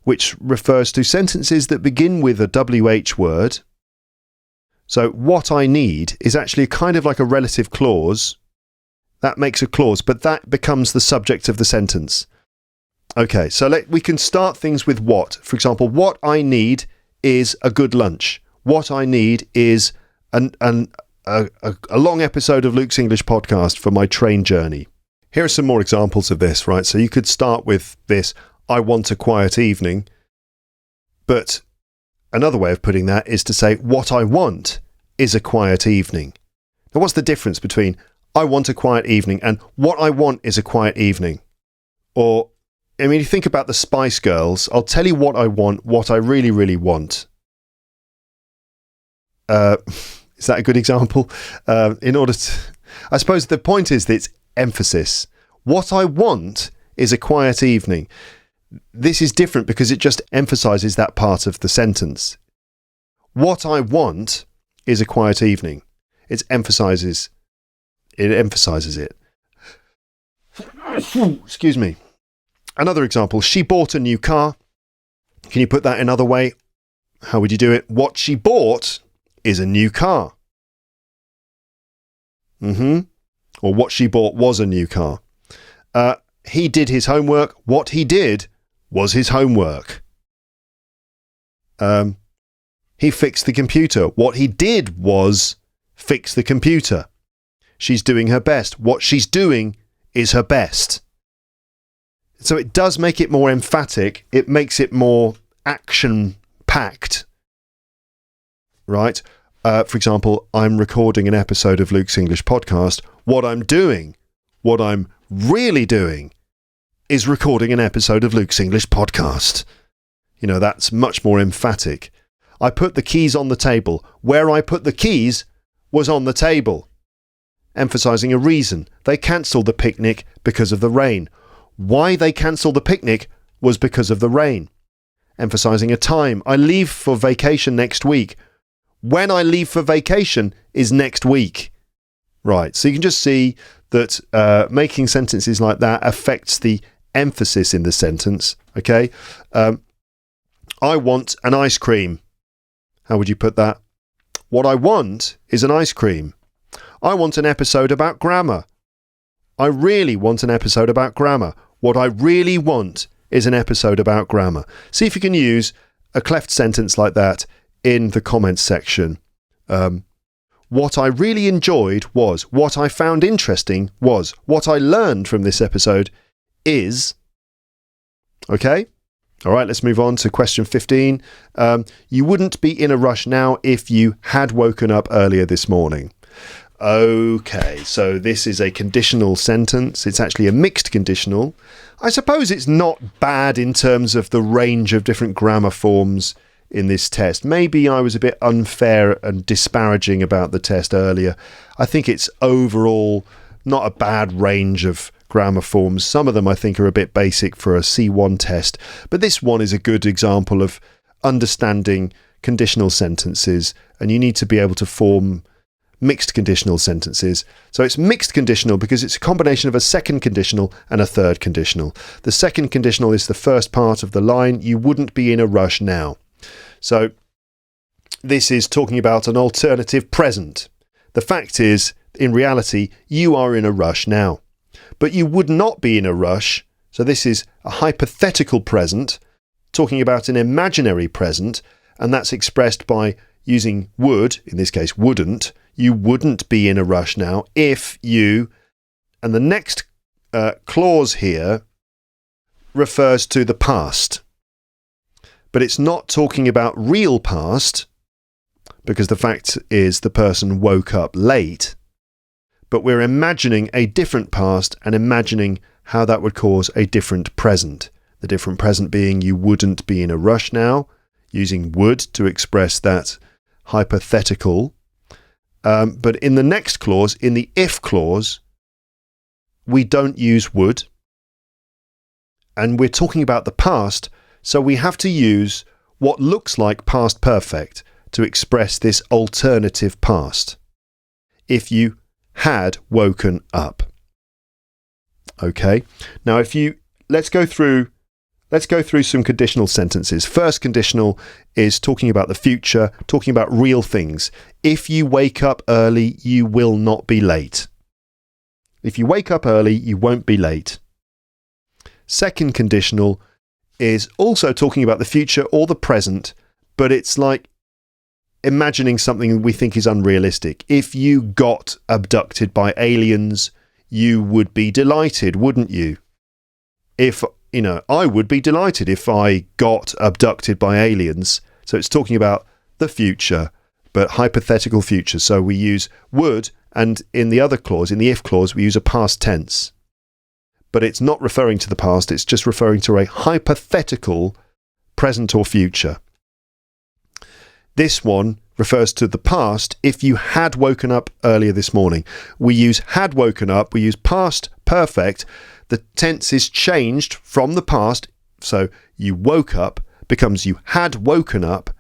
which refers to sentences that begin with a WH word. So what I need is actually kind of like a relative clause. That makes a clause, but that becomes the subject of the sentence. Okay, so we can start things with what. For example, what I need is a good lunch. What I need is a long episode of Luke's English podcast for my train journey. Here are some more examples of this, right? So you could start with this, I want a quiet evening. But another way of putting that is to say, what I want is a quiet evening. Now, what's the difference between I want a quiet evening and what I want is a quiet evening? Or, I mean, you think about the Spice Girls, I'll tell you what I want, what I really, really want. Is that a good example? I suppose the point is that it's emphasis. What I want is a quiet evening. This is different because it just emphasizes that part of the sentence. What I want is a quiet evening. It emphasizes it. Excuse me. Another example, she bought a new car. Can you put that another way? How would you do it? What she bought is a new car. Or what she bought was a new car. He did his homework. What he did was his homework. He fixed the computer. What he did was fix the computer. She's doing her best. What she's doing is her best. So it does make it more emphatic. It makes it more action-packed. Right? For example, I'm recording an episode of Luke's English podcast. What I'm really doing is recording an episode of Luke's English podcast. You know, that's much more emphatic. I put the keys on the table. Where I put the keys was on the table. Emphasizing a reason. They cancelled the picnic because of the rain. Why they cancelled the picnic was because of the rain. Emphasizing a time. I leave for vacation next week. When I leave for vacation is next week. Right, so you can just see that making sentences like that affects the emphasis in the sentence. Okay. I want an ice cream. How would you put that? What I want is an ice cream. I want an episode about grammar. I really want an episode about grammar. What I really want is an episode about grammar. See if you can use a cleft sentence like that in the comments section. What I really enjoyed was, what I found interesting was, what I learned from this episode is. Okay? All right, let's move on to question 15. You wouldn't be in a rush now if you had woken up earlier this morning. Okay, so this is a conditional sentence. It's actually a mixed conditional. I suppose it's not bad in terms of the range of different grammar forms in this test. Maybe I was a bit unfair and disparaging about the test earlier. I think it's overall not a bad range of grammar forms. Some of them I think are a bit basic for a C1 test, but this one is a good example of understanding conditional sentences, and you need to be able to form mixed conditional sentences. So it's mixed conditional because it's a combination of a second conditional and a third conditional. The second conditional is the first part of the line, you wouldn't be in a rush now. So this is talking about an alternative present. The fact is, in reality, you are in a rush now. But you would not be in a rush. So this is a hypothetical present, talking about an imaginary present, and that's expressed by using would, in this case wouldn't. You wouldn't be in a rush now if you, and the next clause here refers to the past. But it's not talking about real past, because the fact is the person woke up late. But we're imagining a different past and imagining how that would cause a different present. The different present being you wouldn't be in a rush now, using would to express that hypothetical. But in the next clause, in the if clause, we don't use would. And we're talking about the past, so we have to use what looks like past perfect to express this alternative past. If you had woken up. Okay. Now let's go through some conditional sentences. First conditional is talking about the future, talking about real things. If you wake up early, you will not be late. If you wake up early, you won't be late. Second conditional is also talking about the future or the present, but it's like imagining something we think is unrealistic. If you got abducted by aliens, you would be delighted, wouldn't you? I would be delighted if I got abducted by aliens. So it's talking about the future, but hypothetical future. So we use would, and in the other clause, in the if clause, we use a past tense. But it's not referring to the past, it's just referring to a hypothetical present or future. This one refers to the past. If you had woken up earlier this morning, we use had woken up, we use past perfect. The tense is changed from the past, so you woke up becomes you had woken up,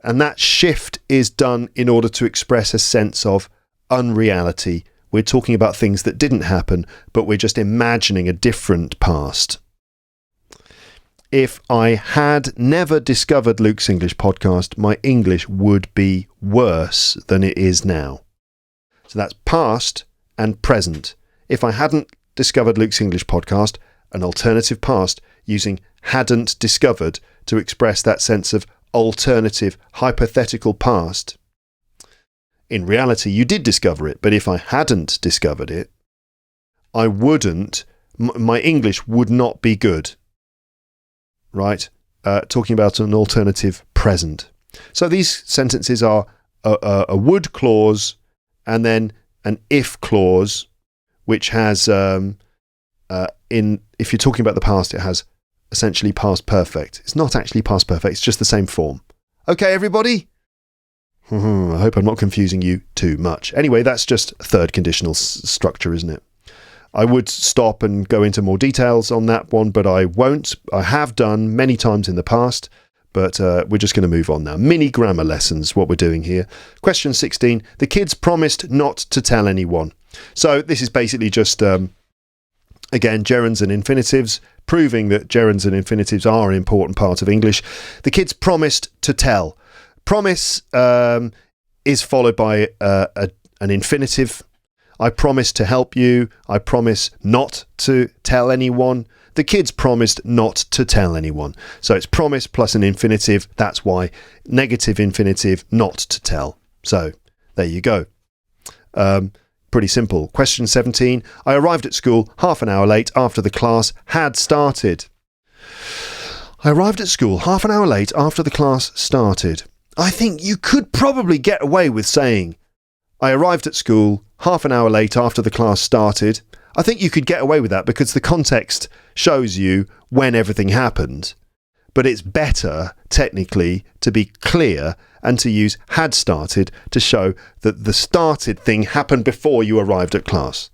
and that shift is done in order to express a sense of unreality. We're talking about things that didn't happen, but we're just imagining a different past. If I had never discovered Luke's English podcast, my English would be worse than it is now. So that's past and present. If I hadn't discovered Luke's English podcast, an alternative past, using hadn't discovered to express that sense of alternative hypothetical past. In reality, you did discover it, but if I hadn't discovered it, I wouldn't, my English would not be good. Right? Talking about an alternative present. So these sentences are a would clause and then an if clause, which has, if you're talking about the past, it has essentially past perfect. It's not actually past perfect, it's just the same form. Okay, everybody? I hope I'm not confusing you too much. Anyway, that's just third conditional structure, isn't it? I would stop and go into more details on that one, but I won't. I have done many times in the past, but we're just going to move on now. Mini grammar lessons, what we're doing here. Question 16. The kids promised not to tell anyone. So this is basically just Again, gerunds and infinitives, proving that gerunds and infinitives are an important part of English. The kids promised to tell. Promise is followed by an infinitive. I promise to help you. I promise not to tell anyone. The kids promised not to tell anyone. So it's promise plus an infinitive. That's why negative infinitive, not to tell. So there you go. Pretty simple. Question 17. I arrived at school half an hour late after the class had started. I arrived at school half an hour late after the class started. I think you could probably get away with saying, I arrived at school half an hour late after the class started. I think you could get away with that because the context shows you when everything happened. But it's better, technically, to be clear and to use had started to show that the started thing happened before you arrived at class.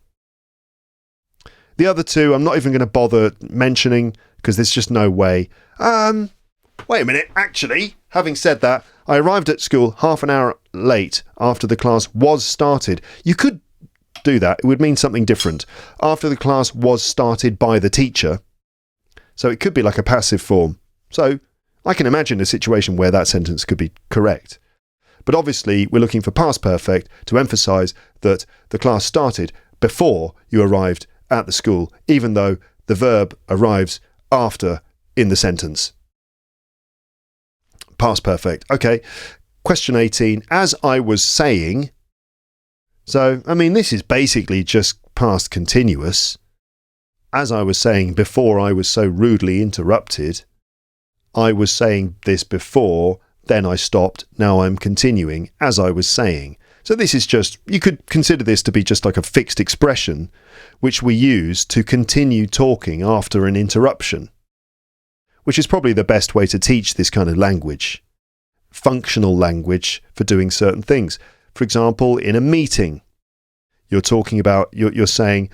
The other two, I'm not even going to bother mentioning because there's just no way. Wait a minute. Actually, having said that, I arrived at school half an hour late after the class was started. You could do that. It would mean something different. After the class was started by the teacher. So it could be like a passive form. So I can imagine a situation where that sentence could be correct. But obviously we're looking for past perfect to emphasise that the class started before you arrived at the school, even though the verb arrives after in the sentence. Past perfect. Okay. Question 18. As I was saying. So, I mean, this is basically just past continuous. As I was saying before I was so rudely interrupted. I was saying this before, then I stopped, now I'm continuing, as I was saying. So this is just, you could consider this to be just like a fixed expression, which we use to continue talking after an interruption, which is probably the best way to teach this kind of language. Functional language for doing certain things. For example, in a meeting, you're talking about, you're saying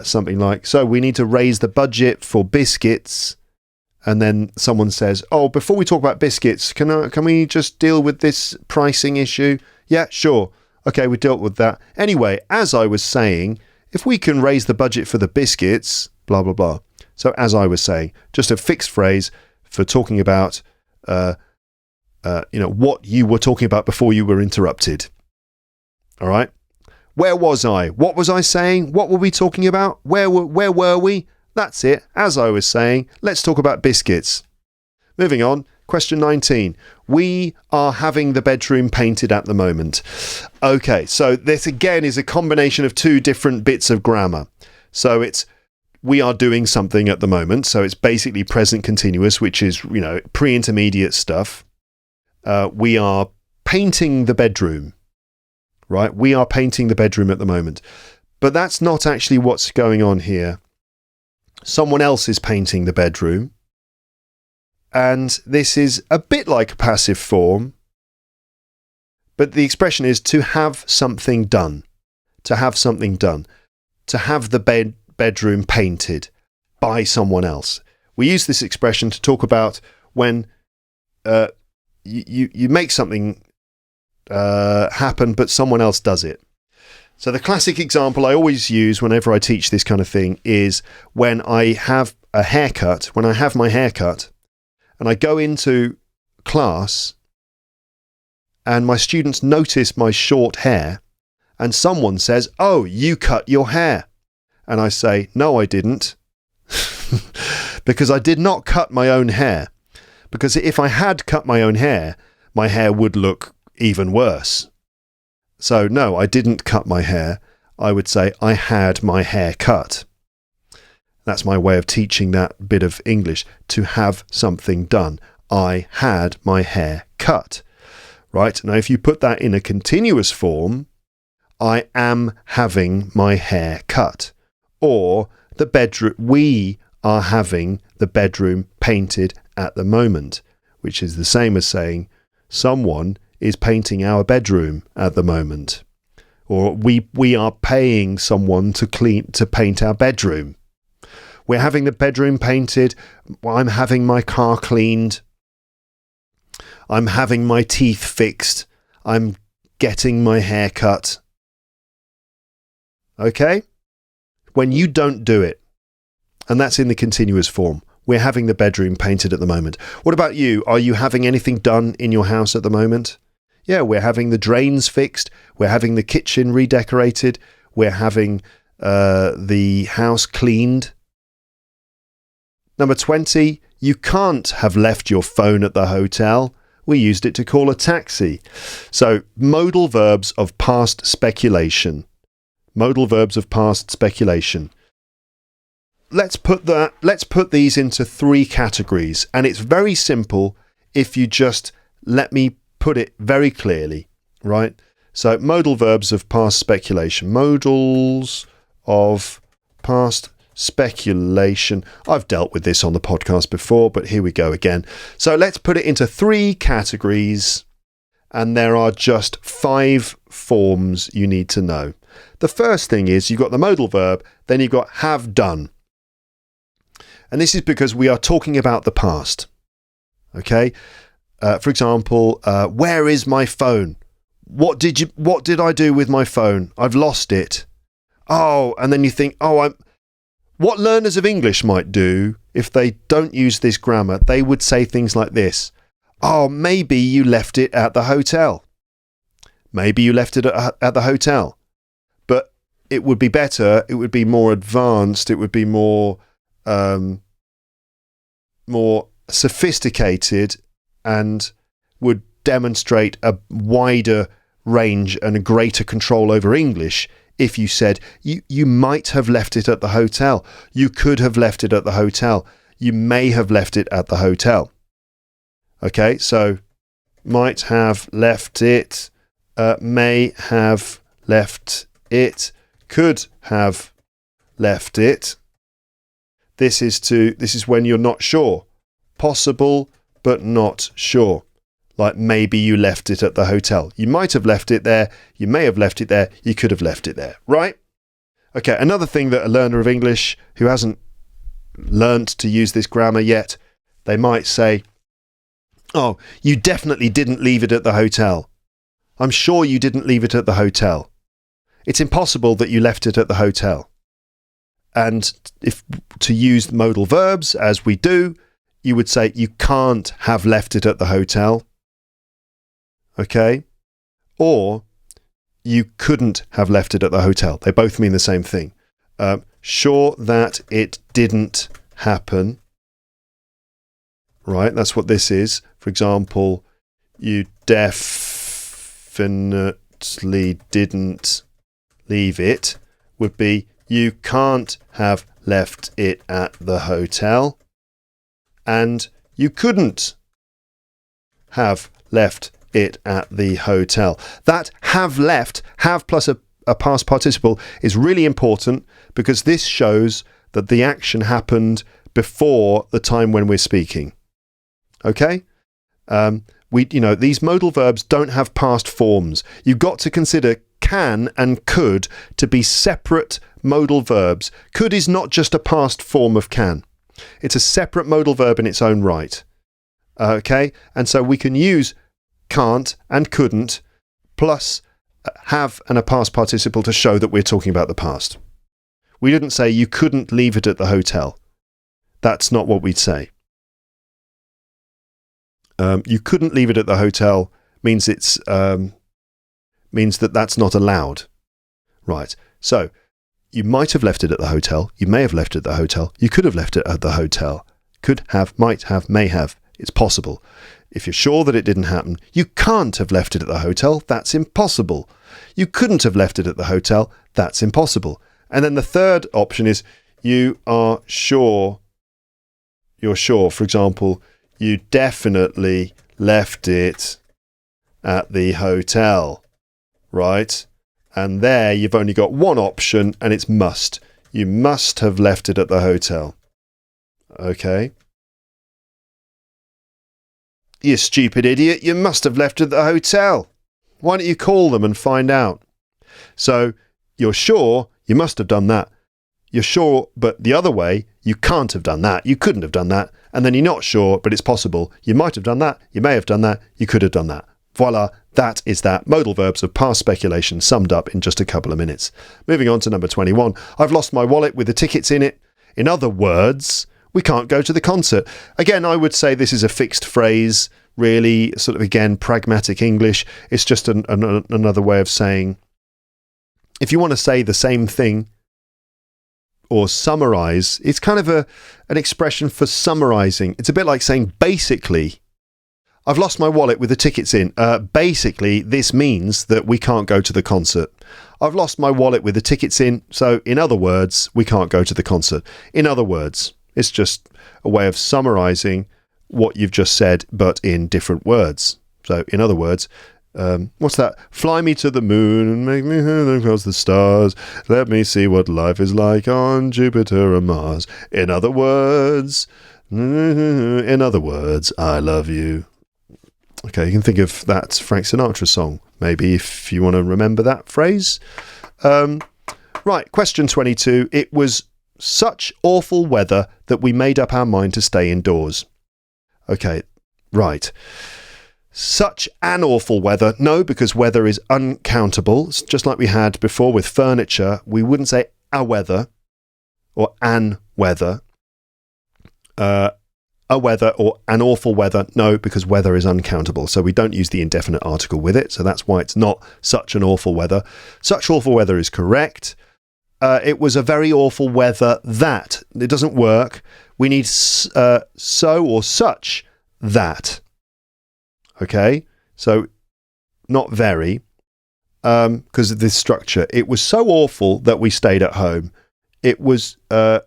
something like, so we need to raise the budget for biscuits. And then someone says, oh, before we talk about biscuits, can we just deal with this pricing issue? Yeah, sure. Okay, we dealt with that. Anyway, as I was saying, if we can raise the budget for the biscuits, blah, blah, blah. So as I was saying, just a fixed phrase for talking about, what you were talking about before you were interrupted. All right. Where was I? What was I saying? What were we talking about? Where were we? That's it. As I was saying, let's talk about biscuits. Moving on. Question 19. We are having the bedroom painted at the moment. Okay, so this again is a combination of two different bits of grammar. So it's we are doing something at the moment. So it's basically present continuous, which is, pre-intermediate stuff. We are painting the bedroom, right? We are painting the bedroom at the moment. But that's not actually what's going on here. Someone else is painting the bedroom. And this is a bit like a passive form. But the expression is to have something done. To have something done. To have the bedroom painted by someone else. We use this expression to talk about when you make something happen, but someone else does it. So the classic example I always use whenever I teach this kind of thing is when I have a haircut, when I have my haircut and I go into class and my students notice my short hair and someone says, oh, you cut your hair. And I say, no, I didn't. Because I did not cut my own hair. Because if I had cut my own hair, my hair would look even worse. So no, I didn't cut my hair. I would say I had my hair cut. That's my way of teaching that bit of English, to have something done. I had my hair cut. Right? Now, if you put that in a continuous form, I am having my hair cut. Or the bedroom, we are having the bedroom painted at the moment, which is the same as saying someone is painting our bedroom at the moment. Or we are paying someone to paint our bedroom. We're having the bedroom painted. I'm having my car cleaned. I'm having my teeth fixed. I'm getting my hair cut. Okay? When you don't do it, and that's in the continuous form. We're having the bedroom painted at the moment. What about you? Are you having anything done in your house at the moment? Yeah, we're having the drains fixed. We're having the kitchen redecorated. We're having the house cleaned. Number 20, you can't have left your phone at the hotel. We used it to call a taxi. So, modal verbs of past speculation. Modal verbs of past speculation. Let's put these into 3 categories, and it's very simple if you just let me put it very clearly, right? So, modal verbs of past speculation. Modals of past speculation. I've dealt with this on the podcast before, but here we go again. So let's put it into 3 categories, and there are just 5 forms you need to know. The first thing is you've got the modal verb, then you've got have done. And this is because we are talking about the past. Okay? For example, where is my phone? What did I do with my phone? I've lost it. Oh, and then you think, what learners of English might do if they don't use this grammar, they would say things like this. Oh, maybe you left it at the hotel. Maybe you left it at the hotel. But it would be better, it would be more advanced, it would be more sophisticated, and would demonstrate a wider range and a greater control over English if you said, you might have left it at the hotel. You could have left it at the hotel. You may have left it at the hotel. Okay, so might have left it, may have left it, could have left it. This is when you're not sure. Possible, but not sure. Like maybe you left it at the hotel. You might have left it there. You may have left it there. You could have left it there. Right? Okay, another thing that a learner of English who hasn't learnt to use this grammar yet, they might say, oh, you definitely didn't leave it at the hotel. I'm sure you didn't leave it at the hotel. It's impossible that you left it at the hotel. And if to use modal verbs, as we do, you would say you can't have left it at the hotel. Okay? Or you couldn't have left it at the hotel. They both mean the same thing. Sure that it didn't happen. Right? That's what this is. For example, you definitely didn't leave it would be you can't have left it at the hotel. And you couldn't have left it at the hotel. That have left, have plus a past participle is really important because this shows that the action happened before the time when we're speaking. Okay? These modal verbs don't have past forms. You've got to consider can and could to be separate modal verbs. Could is not just a past form of can. It's a separate modal verb in its own right. Okay? And so we can use can't and couldn't plus have and a past participle to show that we're talking about the past. We didn't say you couldn't leave it at the hotel. That's not what we'd say. You couldn't leave it at the hotel means means that that's not allowed. Right. So you might have left it at the hotel. You may have left it at the hotel. You could have left it at the hotel. Could have, might have, may have. It's possible. If you're sure that it didn't happen, you can't have left it at the hotel. That's impossible. You couldn't have left it at the hotel. That's impossible. And then the third option is you are sure. You're sure. For example, you definitely left it at the hotel. Right? And there you've only got one option and it's must. You must have left it at the hotel. Okay? You stupid idiot, you must have left it at the hotel. Why don't you call them and find out? So, you're sure, you must have done that. You're sure, but the other way, you can't have done that. You couldn't have done that. And then you're not sure, but it's possible. You might have done that. You may have done that. You could have done that. Voila, that is that. Modal verbs of past speculation summed up in just a couple of minutes. Moving on to number 21. I've lost my wallet with the tickets in it. In other words, we can't go to the concert. Again, I would say this is a fixed phrase, really, sort of, again, pragmatic English. It's just another way of saying, if you want to say the same thing or summarize, it's kind of an expression for summarizing. It's a bit like saying, basically, I've lost my wallet with the tickets in. Basically, this means that we can't go to the concert. I've lost my wallet with the tickets in. So, in other words, we can't go to the concert. In other words, it's just a way of summarizing what you've just said, but in different words. So, in other words, what's that? Fly me to the moon and make me hear across the stars. Let me see what life is like on Jupiter and Mars. In other words, I love you. Okay, you can think of that Frank Sinatra song, maybe, if you want to remember that phrase. Right, question 22. It was such awful weather that we made up our mind to stay indoors. Okay, right. Such an awful weather. No, because weather is uncountable. It's just like we had before with furniture. We wouldn't say a weather or an weather. A weather or an awful weather. No, because weather is uncountable. So we don't use the indefinite article with it. So that's why it's not such an awful weather. Such awful weather is correct. It was a very awful weather that. It doesn't work. We need so or such that. Okay? So not very. Because of this structure. It was so awful that we stayed at home. It was so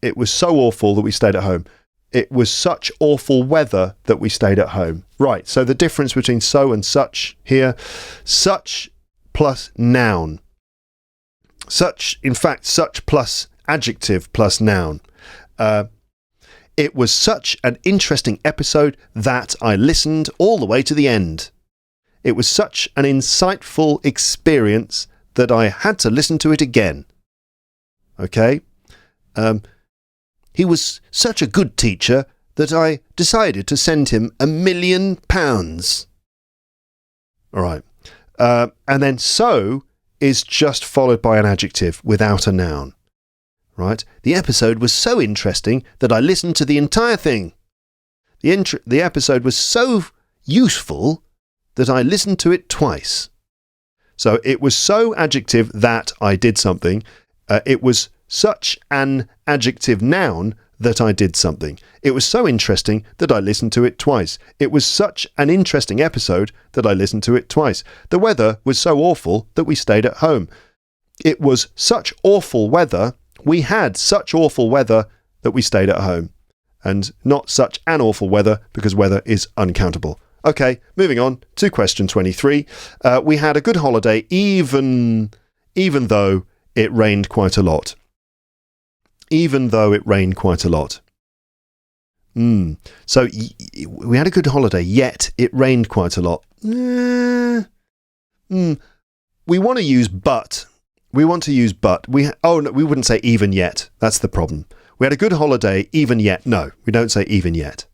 awful that we stayed at home. It was such awful weather that we stayed at home. Right, so the difference between so and such here. Such plus noun. Such, in fact, such plus adjective plus noun. It was such an interesting episode that I listened all the way to the end. It was such an insightful experience that I had to listen to it again. Okay? He was such a good teacher that I decided to send him £1 million. All right. And then so is just followed by an adjective without a noun. Right? The episode was so interesting that I listened to the entire thing. The episode was so useful that I listened to it twice. So it was so adjective that I did something. It was such an adjective noun that I did something. It was so interesting that I listened to it twice. It was such an interesting episode that I listened to it twice. The weather was so awful that we stayed at home. It was such awful weather. We had such awful weather that we stayed at home. And not such an awful weather, because weather is uncountable. Okay, moving on to question 23. We had a good holiday even though it rained quite a lot. Even though it rained quite a lot. So we had a good holiday, yet it rained quite a lot. We want to use but. We want to use but. No, we wouldn't say even yet. That's the problem. We had a good holiday, even yet. No, we don't say even yet.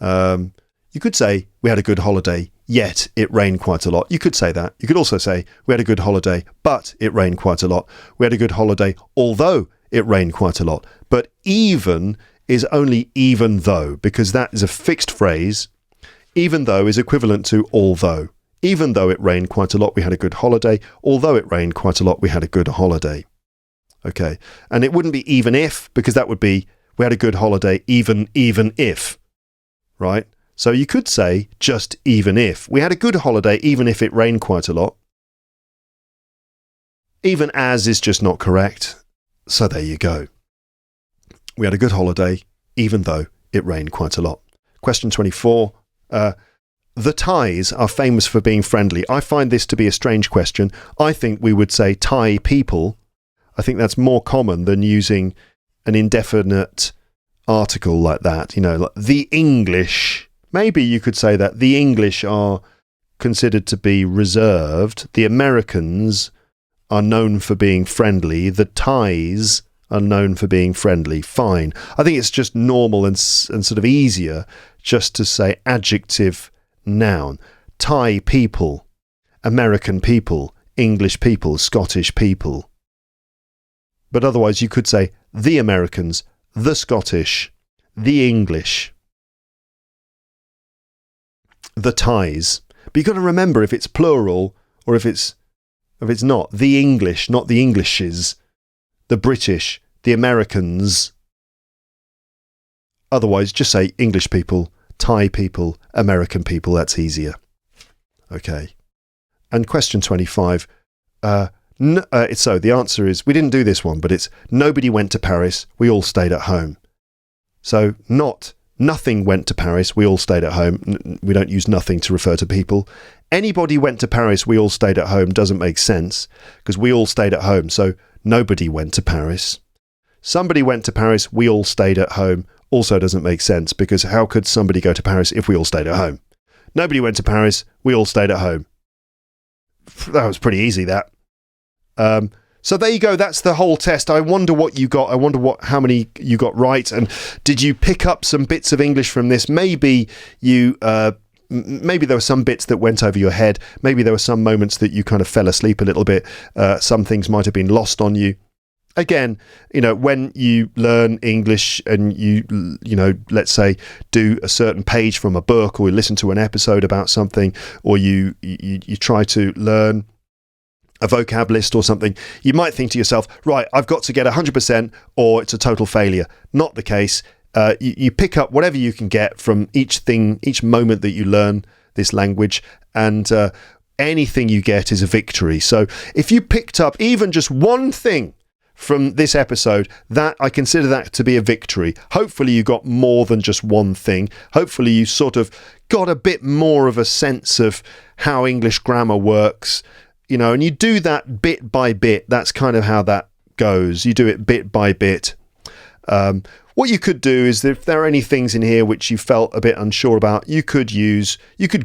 You could say we had a good holiday, yet it rained quite a lot. You could say that. You could also say we had a good holiday, but it rained quite a lot. We had a good holiday, although it rained quite a lot. But even is only even though, because that is a fixed phrase. Even though is equivalent to although. Even though it rained quite a lot, we had a good holiday. Although it rained quite a lot, we had a good holiday. Okay. And it wouldn't be even if, because that would be we had a good holiday even if. Right? So you could say just even if. We had a good holiday even if it rained quite a lot. Even as is just not correct. So there you go. We had a good holiday, even though it rained quite a lot. Question 24. The Thais are famous for being friendly. I find this to be a strange question. I think we would say Thai people. I think that's more common than using an indefinite article like that. You know, like the English. Maybe you could say that the English are considered to be reserved. The Americans are known for being friendly. The Thais are known for being friendly. Fine. I think it's just normal and sort of easier just to say adjective noun. Thai people, American people, English people, Scottish people. But otherwise, you could say the Americans, the Scottish, the English, the Thais. But you've got to remember if it's plural or if it's not. The English, not the Englishes. The British, the Americans. Otherwise, just say English people, Thai people, American people. That's easier. Okay. And question 25. So the answer is, we didn't do this one, but it's nobody went to Paris. We all stayed at home. So nothing went to Paris. We all stayed at home. We don't use nothing to refer to people. Anybody went to Paris. We all stayed at home doesn't make sense because we all stayed at home. So nobody went to Paris. Somebody went to Paris. We all stayed at home also doesn't make sense because how could somebody go to Paris if we all stayed at home? Nobody went to Paris. We all stayed at home. That was pretty easy, that. So there you go. That's the whole test. I wonder what you got. I wonder how many you got right. And did you pick up some bits of English from this? Maybe maybe there were some bits that went over your head. Maybe there were some moments that you kind of fell asleep a little bit. Some things might have been lost on you. Again, when you learn English and you let's say do a certain page from a book or you listen to an episode about something or you try to learn a vocab list or something, you might think to yourself, right, I've got to get 100% or it's a total failure. Not the case. You pick up whatever you can get from each moment that you learn this language, and anything you get is a victory. So if you picked up even just one thing from this episode, that I consider that to be a victory. Hopefully you got more than just one thing. Hopefully you sort of got a bit more of a sense of how English grammar works. And you do that bit by bit. That's kind of how that goes. You do it bit by bit. What you could do is, if there are any things in here which you felt a bit unsure about, you could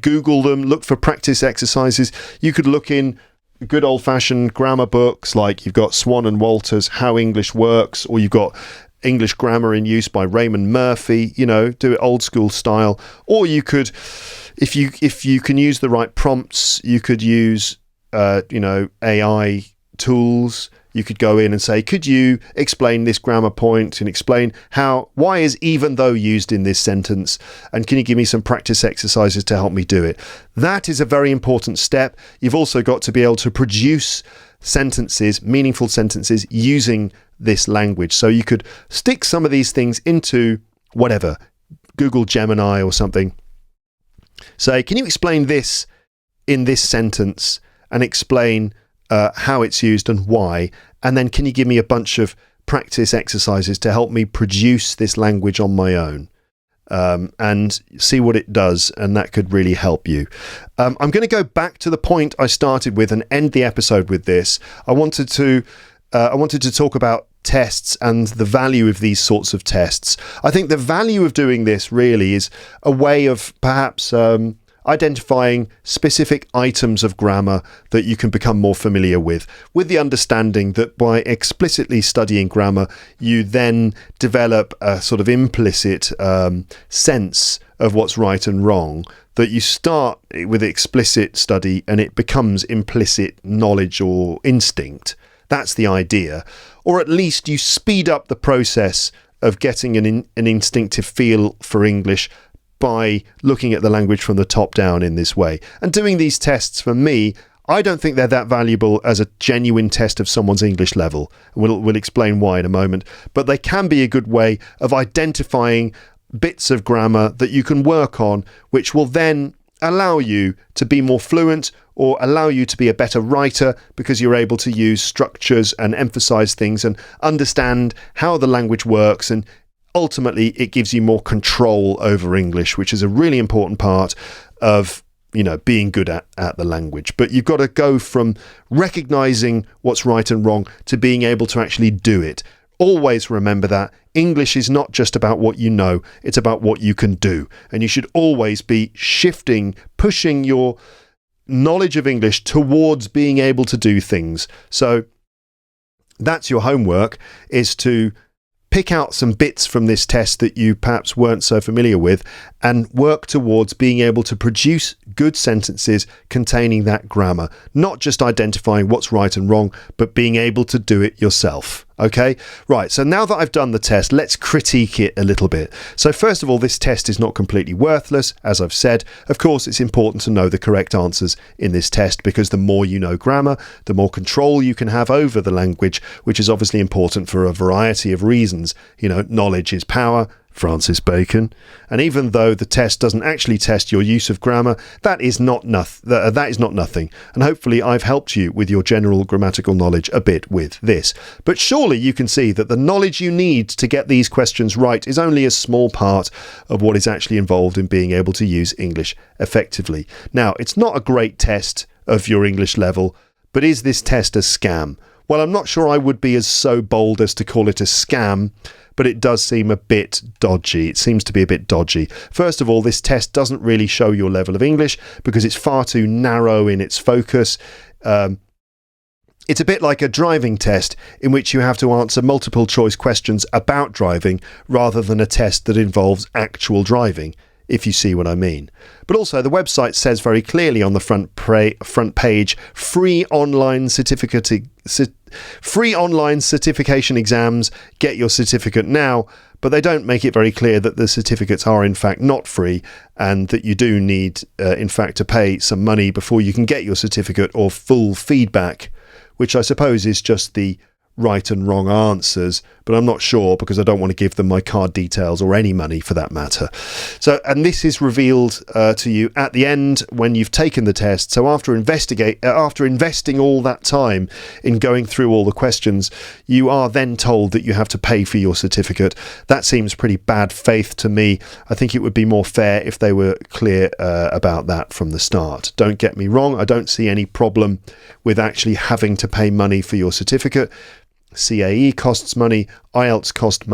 Google them, look for practice exercises. You could look in good old-fashioned grammar books, like you've got Swan and Walter's How English Works, or you've got English Grammar in Use by Raymond Murphy. Do it old school style. Or you could, if you can use the right prompts, you could use AI tools. You could go in and say, could you explain this grammar point and explain why is even though used in this sentence? And can you give me some practice exercises to help me do it? That is a very important step. You've also got to be able to produce sentences, meaningful sentences using this language. So you could stick some of these things into whatever, Google Gemini or something. Say, can you explain this in this sentence and explain how it's used and why, and then can you give me a bunch of practice exercises to help me produce this language on my own, and see what it does, and that could really help you. I'm going to go back to the point I started with and end the episode with this. I wanted to talk about tests and the value of these sorts of tests. I think the value of doing this really is a way of perhaps identifying specific items of grammar that you can become more familiar with the understanding that by explicitly studying grammar, you then develop a sort of implicit sense of what's right and wrong, that you start with explicit study and it becomes implicit knowledge or instinct. That's the idea. Or at least you speed up the process of getting an instinctive feel for English by looking at the language from the top down in this way. And doing these tests, for me, I don't think they're that valuable as a genuine test of someone's English level. We'll explain why in a moment. But they can be a good way of identifying bits of grammar that you can work on, which will then allow you to be more fluent or allow you to be a better writer because you're able to use structures and emphasize things and understand how the language works, and ultimately it gives you more control over English, which is a really important part of being good at the language. But you've got to go from recognizing what's right and wrong to being able to actually do it. Always remember that English is not just about what you know, it's about what you can do. And you should always be pushing your knowledge of English towards being able to do things. So that's your homework, is to pick out some bits from this test that you perhaps weren't so familiar with and work towards being able to produce good sentences containing that grammar, not just identifying what's right and wrong, but being able to do it yourself. Okay, right, so now that I've done the test, let's critique it a little bit. So first of all, this test is not completely worthless, as I've said. Of course, it's important to know the correct answers in this test, because the more you know grammar, the more control you can have over the language, which is obviously important for a variety of reasons. You know, knowledge is power, Francis Bacon. And even though the test doesn't actually test your use of grammar, that is not nothing. And hopefully I've helped you with your general grammatical knowledge a bit with this. But surely you can see that the knowledge you need to get these questions right is only a small part of what is actually involved in being able to use English effectively. Now, it's not a great test of your English level, but is this test a scam? Well, I'm not sure I would be as so bold as to call it a scam, but it does seem a bit dodgy. It seems to be a bit dodgy. First of all, this test doesn't really show your level of English because it's far too narrow in its focus. It's a bit like a driving test in which you have to answer multiple choice questions about driving rather than a test that involves actual driving, if you see what I mean. But also, the website says very clearly on the front page, free online certification exams, get your certificate now, but they don't make it very clear that the certificates are in fact not free and that you do need in fact to pay some money before you can get your certificate or full feedback, which I suppose is just the right and wrong answers, but I'm not sure because I don't want to give them my card details or any money for that matter. So, and this is revealed to you at the end when you've taken the test. So after investing all that time in going through all the questions, you are then told that you have to pay for your certificate. That seems pretty bad faith to me. I think it would be more fair if they were clear about that from the start. Don't get me wrong, I don't see any problem with actually having to pay money for your certificate. CAE costs money, IELTS costs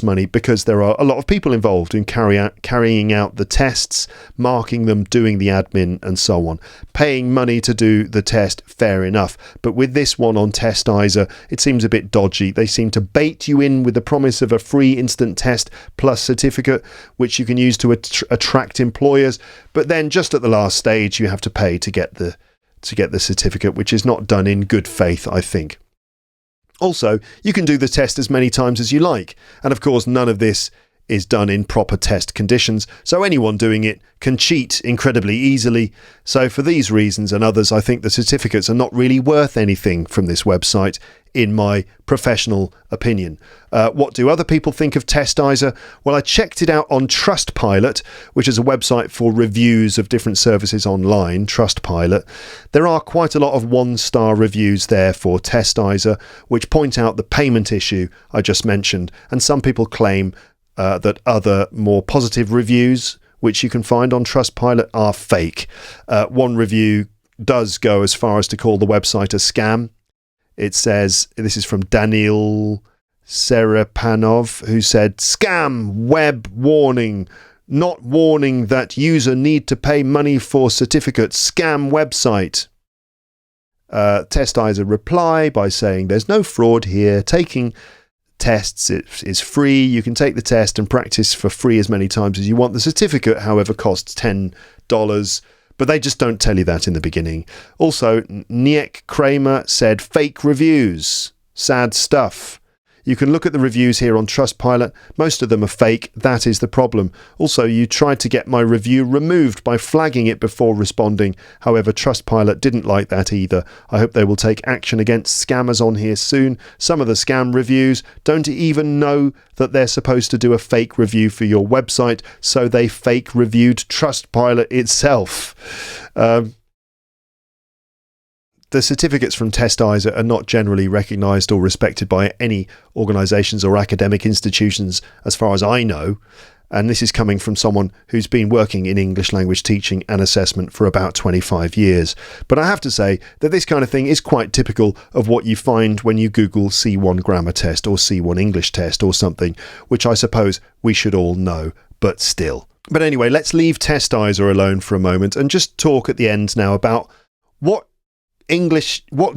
money because there are a lot of people involved in carrying out the tests, marking them, doing the admin and so on. Paying money to do the test, fair enough. But with this one on Testizer, it seems a bit dodgy. They seem to bait you in with the promise of a free instant test plus certificate, which you can use to attract employers. But then just at the last stage, you have to pay to get the certificate, which is not done in good faith, I think. Also, you can do the test as many times as you like, and of course none of this is done in proper test conditions, so anyone doing it can cheat incredibly easily. So for these reasons and others, I think the certificates are not really worth anything from this website, in my professional opinion. What do other people think of Testizer? Well, I checked it out on Trustpilot, which is a website for reviews of different services online, Trustpilot. There are quite a lot of one-star reviews there for Testizer, which point out the payment issue I just mentioned, and some people claim that other more positive reviews, which you can find on Trustpilot, are fake. One review does go as far as to call the website a scam. It says, this is from Daniil Serepanov, who said, "Scam, web warning, not warning that user need to pay money for certificate, scam website." Testizer reply by saying, "There's no fraud here. Taking tests is free. You can take the test and practice for free as many times as you want. The certificate, however, costs $10. But they just don't tell you that in the beginning." Also, Niek Kramer said, "Fake reviews. Sad stuff." You can look at the reviews here on Trustpilot. Most of them are fake. That is the problem. Also, you tried to get my review removed by flagging it before responding. However, Trustpilot didn't like that either. I hope they will take action against scammers on here soon. Some of the scam reviews don't even know that they're supposed to do a fake review for your website, so they fake reviewed Trustpilot itself. The certificates from Testizer are not generally recognised or respected by any organisations or academic institutions as far as I know, and this is coming from someone who's been working in English language teaching and assessment for about 25 years. But I have to say that this kind of thing is quite typical of what you find when you Google C1 grammar test or C1 English test or something, which I suppose we should all know, but still. But anyway, let's leave Testizer alone for a moment and just talk at the end now about what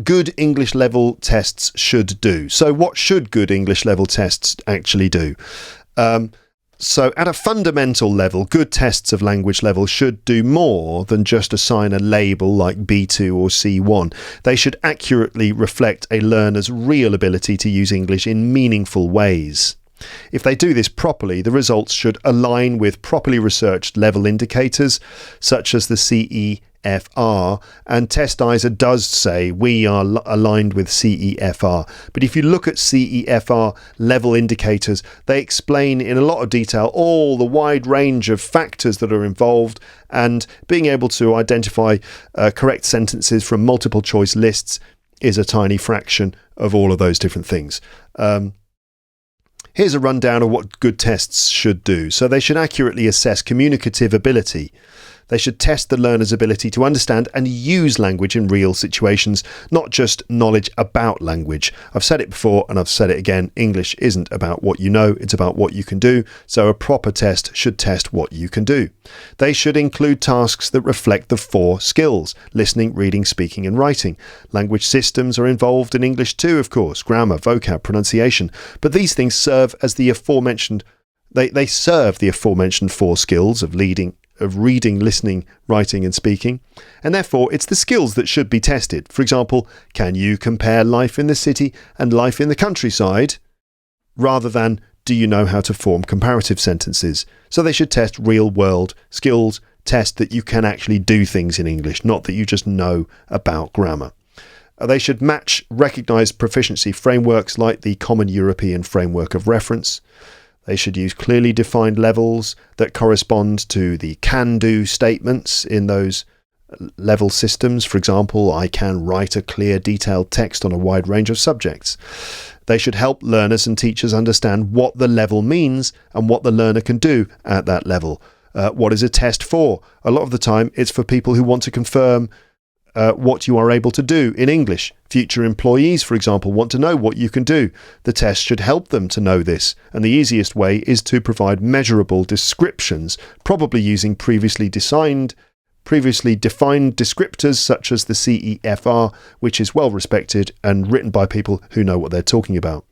good English level tests should do. So what should good English level tests actually do? So at a fundamental level, good tests of language level should do more than just assign a label like B2 or C1. They should accurately reflect a learner's real ability to use English in meaningful ways. If they do this properly, the results should align with properly researched level indicators, such as the CEFR, and TestIZR does say we are aligned with CEFR. But if you look at CEFR level indicators, they explain in a lot of detail all the wide range of factors that are involved, and being able to identify correct sentences from multiple choice lists is a tiny fraction of all of those different things. Here's a rundown of what good tests should do. So they should accurately assess communicative ability. They should test the learner's ability to understand and use language in real situations, not just knowledge about language. I've said it before and I've said it again. English isn't about what you know, it's about what you can do. So a proper test should test what you can do. They should include tasks that reflect the 4 skills: listening, reading, speaking and writing. Language systems are involved in English too, of course: grammar, vocab, pronunciation. But these things serve as the aforementioned They serve the aforementioned 4 skills of reading, listening, writing and speaking, and therefore it's the skills that should be tested. For example, can you compare life in the city and life in the countryside, rather than do you know how to form comparative sentences? So they should test real world skills, test that you can actually do things in English, not that you just know about grammar. They should match recognised proficiency frameworks like the Common European Framework of Reference. They should use clearly defined levels that correspond to the can-do statements in those level systems. For example, I can write a clear, detailed text on a wide range of subjects. They should help learners and teachers understand what the level means and what the learner can do at that level. What is a test for? A lot of the time, it's for people who want to confirm what you are able to do in English. Future employees, for example, want to know what you can do. The test should help them to know this, and the easiest way is to provide measurable descriptions, probably using previously defined descriptors such as the CEFR, which is well respected and written by people who know what they're talking about.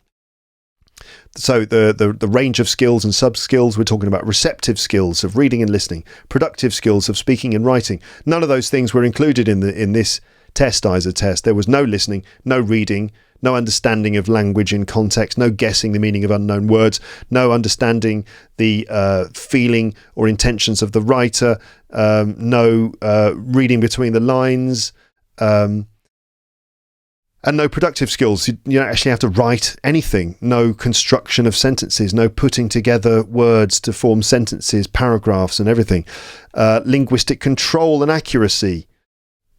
So the range of skills and sub-skills, we're talking about receptive skills of reading and listening, productive skills of speaking and writing. None of those things were included in this TestIZR test. There was no listening, no reading, no understanding of language in context, no guessing the meaning of unknown words, no understanding the feeling or intentions of the writer, no reading between the lines, and no productive skills. You don't actually have to write anything. No construction of sentences, no putting together words to form sentences, paragraphs and everything. Linguistic control and accuracy.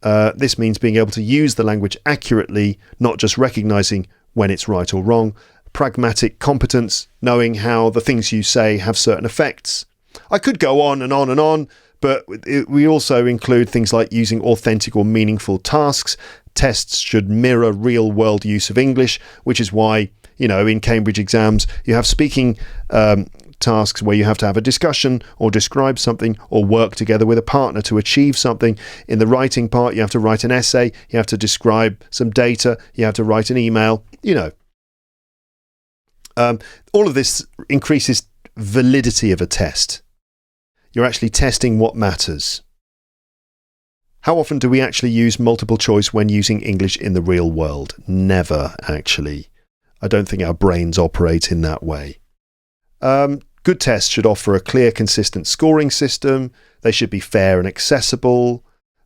This means being able to use the language accurately, not just recognising when it's right or wrong. Pragmatic competence, knowing how the things you say have certain effects. I could go on and on and on, but we also include things like using authentic or meaningful tasks. Tests should mirror real-world use of English, which is why, in Cambridge exams, you have speaking tasks where you have to have a discussion or describe something or work together with a partner to achieve something. In the writing part, you have to write an essay, you have to describe some data, you have to write an email, all of this increases validity of a test. You're actually testing what matters. How often do we actually use multiple choice when using English in the real world? Never, actually. I don't think our brains operate in that way. Good tests should offer a clear, consistent scoring system. They should be fair and accessible.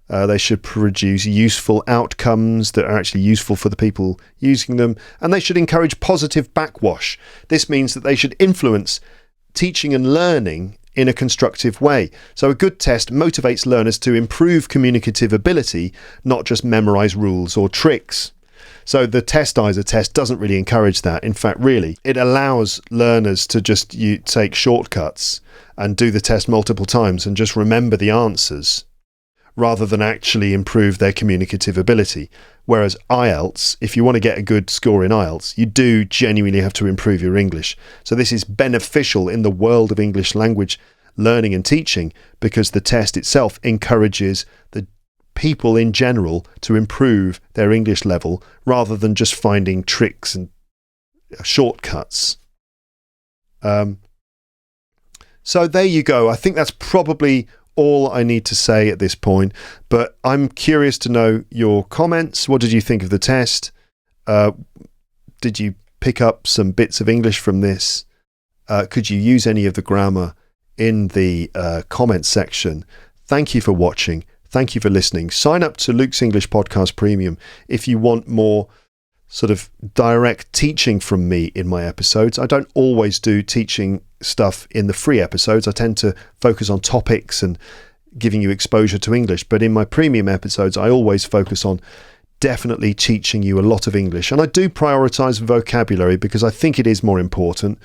They should produce useful outcomes that are actually useful for the people using them. And they should encourage positive backwash. This means that they should influence teaching and learning in a constructive way. So a good test motivates learners to improve communicative ability, not just memorize rules or tricks. So the TestIZR test doesn't really encourage that. In fact, really, it allows learners to just take shortcuts and do the test multiple times and just remember the answers, rather than actually improve their communicative ability. Whereas IELTS, if you want to get a good score in IELTS, you do genuinely have to improve your English. So this is beneficial in the world of English language learning and teaching, because the test itself encourages the people in general to improve their English level, rather than just finding tricks and shortcuts. So there you go. I think that's probably all I need to say at this point, but I'm curious to know your comments. What did you think of the test? Did you pick up some bits of English from this? Could you use any of the grammar in the comments section? Thank you for watching. Thank you for listening. Sign up to Luke's English Podcast Premium if you want more sort of direct teaching from me in my episodes. I don't always do teaching stuff in the free episodes. I tend to focus on topics and giving you exposure to English. But in my premium episodes, I always focus on definitely teaching you a lot of English. And I do prioritize vocabulary because I think it is more important.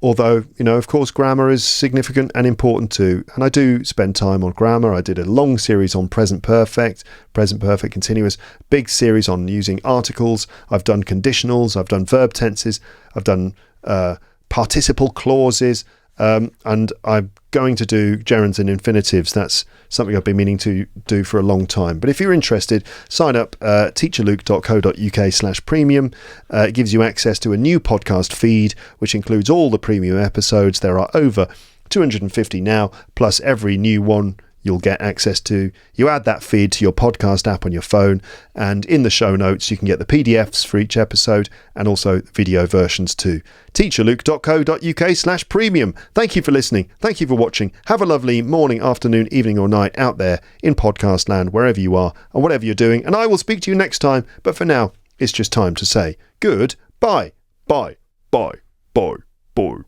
Although, of course, grammar is significant and important too. And I do spend time on grammar. I did a long series on present perfect continuous, big series on using articles. I've done conditionals. I've done verb tenses. I've done participle clauses. And I'm going to do gerunds and infinitives. That's something I've been meaning to do for a long time. But if you're interested, sign up teacherluke.co.uk/premium. It gives you access to a new podcast feed, which includes all the premium episodes. There are over 250 now, plus every new one you'll get access to. You add that feed to your podcast app on your phone, and in the show notes you can get the PDFs for each episode and also video versions too. teacherluke.co.uk/premium. Thank you for listening. Thank you for watching. Have a lovely morning, afternoon, evening or night out there in podcast land, wherever you are and whatever you're doing. And I will speak to you next time. But for now, it's just time to say goodbye. Bye. Bye. Bye. Bye.